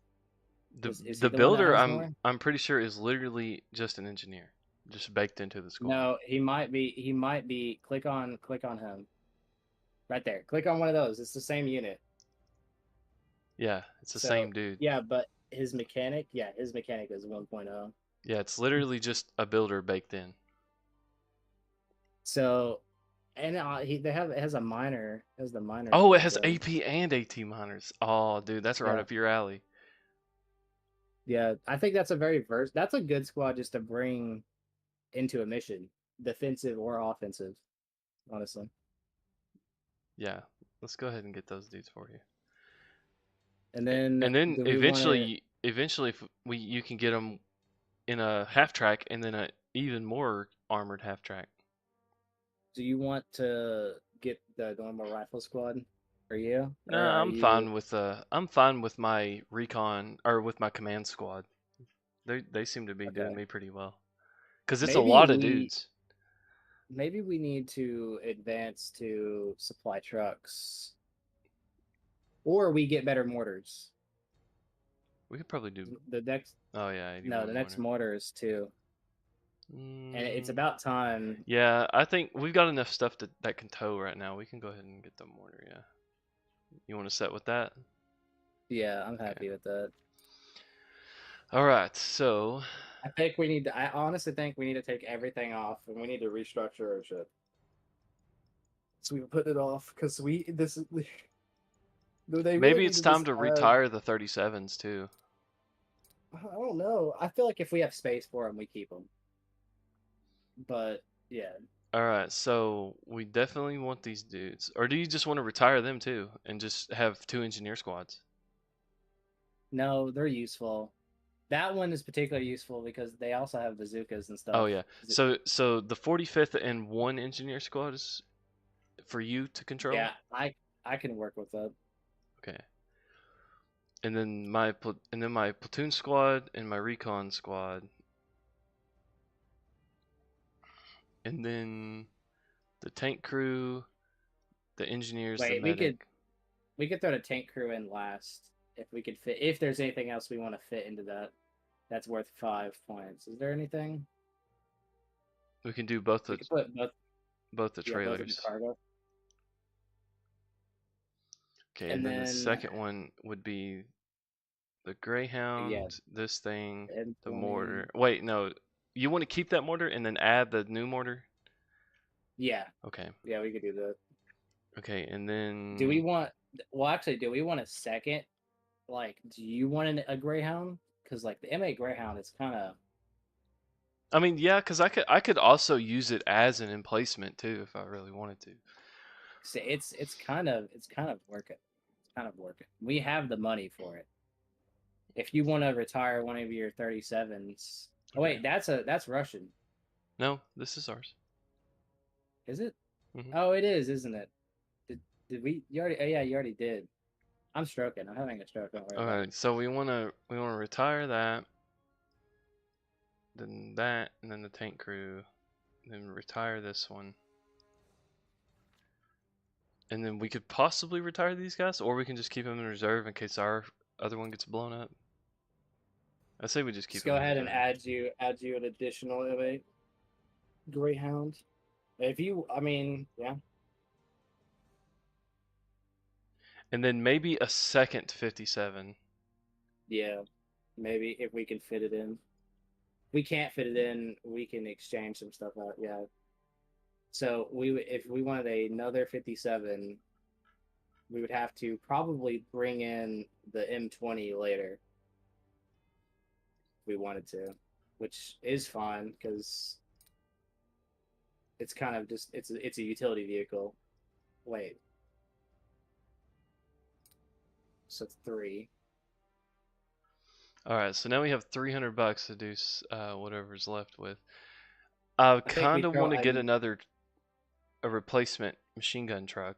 The Is he the the one that builder has I'm more? I'm pretty sure is literally just an engineer, just baked into the squad. No, he might be. He might be. Click on him. Right there. Click on one of those. It's the same unit. Yeah, it's the So same dude. yeah, but his mechanic, yeah, his mechanic is 1.0. Yeah, it's literally just a builder baked in. So, and it has a minor, it has the minors Oh, it built has in. AP and AT miners. Oh, dude, that's right Yeah, up your alley. yeah. I think that's a that's a good squad just to bring into a mission, defensive or offensive. Honestly. Yeah, let's go ahead and get those dudes for you. And then And then do we want to? eventually, if you can get them in a half track and then a even more armored half track. Do you want to get the normal rifle squad for you, No, or are you? I'm fine with my recon or with my command squad. They seem to be doing Okay. me pretty well. Cuz it's a Maybe lot of we dudes. maybe we need to advance to supply trucks, or we get better mortars. We could probably do. The next Oh yeah, No, 81 the next mortar. mortar is two, and it's Mm, about time. yeah, I think we've got enough stuff that can tow right now. We can go ahead and get the mortar. Yeah. You want to set with that? Yeah, I'm Okay. happy with that. All right. So I think we need to. I honestly think we need to take everything off, and we need to restructure our ship. So we put it off because we this is they really maybe need it's to time just. to retire the 37s too. I don't know. I feel like if we have space for them, we keep them. But yeah, All right. So we definitely want these dudes, or do you just want to retire them too and just have 2 engineer squads? no, they're useful. That one is particularly useful because they also have bazookas and Oh stuff. yeah. So the 45th and 1 engineer squad is for you to control. Yeah, I can work with that. Okay. And then my platoon squad and my recon squad, and then the tank crew, the engineers, the Wait, medic. we could throw the tank crew in last if we could fit. If there's anything else we want to fit into that, that's worth 5 points. Is there anything We can do both we the could put both? both the Yeah, both in the trailers. cargo. Okay, And and then the then second one would be the yeah, Greyhound, this thing, the M20. mortar. Wait, no. you want to keep that mortar and then add the new mortar? Yeah, Okay. yeah, we could do that. Okay, and then Do we want? Well, actually, do we want a second? Like, do you want a Greyhound? Because like the M8 Greyhound is kind of. I mean, yeah, because I could also use it as an emplacement too if I really wanted to. It's kind of working. It's kind of working. We have the money for it. If you want to retire one of your 37s. Oh wait, that's Russian. No, this is ours. Is it? Mhm. Oh, it is, isn't it? Did we? You already? Oh yeah, you already did. I'm stroking. I'm having a stroke. Don't worry All about right, so we wanna retire that, then that, and then the tank crew, then retire this one, and then we could possibly retire these guys, or we can just keep them in reserve in case our other one gets blown up. I say we just keep Just them go in ahead and reserve. add you an additional M8 Greyhound. If you, I mean, yeah. And then maybe a second 57. Yeah, maybe if we can fit it in. If we can't fit it in, we can exchange some stuff out. Yeah. So if we wanted another 57, we would have to probably bring in the M20 later. If we wanted to, which is fine because it's kind of just it's a utility vehicle. Wait. So it's 3. All right, so now we have $300 to do whatever's left with. I I think we kind of throw want to get a replacement machine gun truck.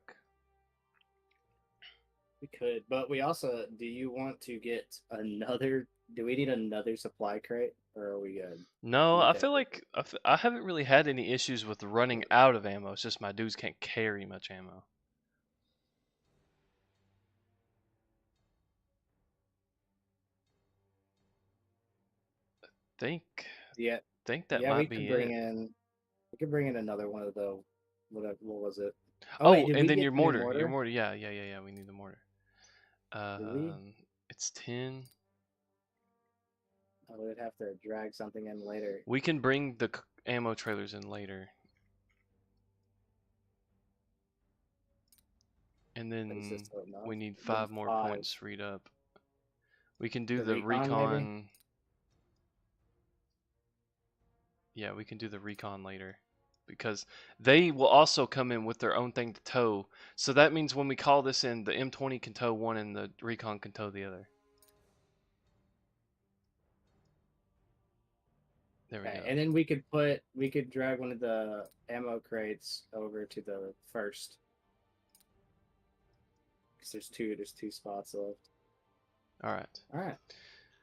We could, but we also. Do you want to get another? Do we need another supply crate, or are we good? No, You I think? feel like I haven't really had any issues with running out of ammo. It's just my dudes can't carry much ammo. Think Yeah, think that yeah. We might could be bring it. in. We could bring in another one of the. What was it? Oh wait, Oh, did and we then get your the new mortar. Your mortar? mortar. Yeah. We need the mortar. Did we? It's 10. I would have to drag something in later. We can bring the ammo trailers in later. And But is this then still enough? we need Then 5 more 5. points freed up. We can do The the recon, maybe? recon. Yeah, we can do the recon later. Because they will also come in with their own thing to tow. So that means when we call this in, the M20 can tow one and the recon can tow the other. There we Okay, go. and then we could drag one of the ammo crates over to the first. Because there's two spots left. All right. All right,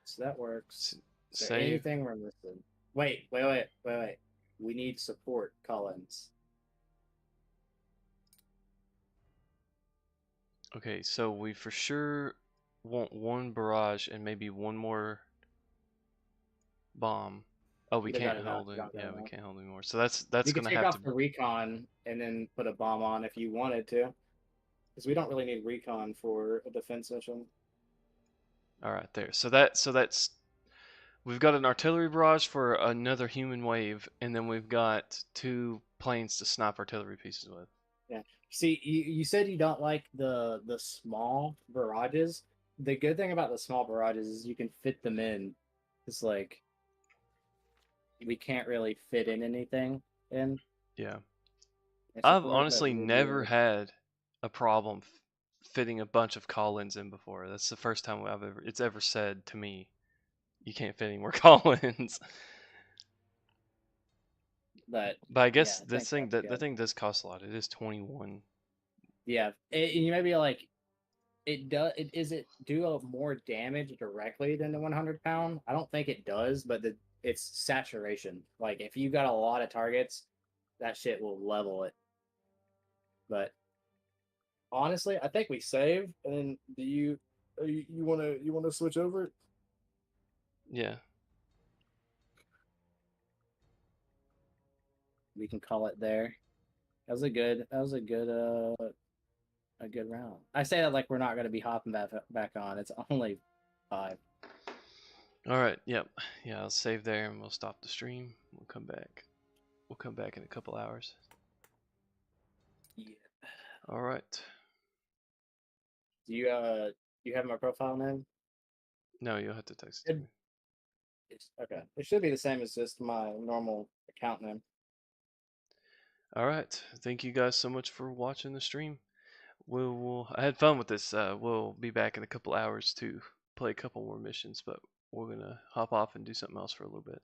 so that works. Is there Save. anything we're missing? Wait. We need support, Collins. Okay, so we for sure want one barrage and maybe one more bomb. Oh, we We got can't enough. hold it. Got Yeah, we enough. can't hold anymore. So that's We could gonna take have to. off the recon and then put a bomb on if you wanted to, because we don't really need recon for a defense mission. All right, there. So that's we've got an artillery barrage for another human wave, and then we've got 2 planes to snipe artillery pieces with. Yeah. See, you said you don't like the small barrages. The good thing about the small barrages is you can fit them in. It's like we can't really fit in anything in. Yeah. in I've support, but honestly we would never do. had a problem fitting a bunch of call-ins in before. That's the first time it's ever said to me, you can't fit any more call-ins. But But I guess yeah, I this think thing that's that the good. thing does cost a lot. It is 21. Yeah, you may be like, it does. Is it do more damage directly than the 100 pound? I don't think it does, but it's saturation. Like if you got a lot of targets, that shit will level it. But honestly, I think we save. And then do you want to switch over? Yeah. We can call it there. That was a good round. I say that like we're not going to be hopping back on. It's only 5. All right. Yep. Yeah, I'll save there and we'll stop the stream. We'll come back. We'll come back in a couple hours. Yeah. All right. Do you have my profile name? No, you'll have to text it to me. Okay. It should be the same as just my normal account name. All right. Thank you guys so much for watching the stream. I had fun with this. We'll be back in a couple hours to play a couple more missions, but we're gonna hop off and do something else for a little bit.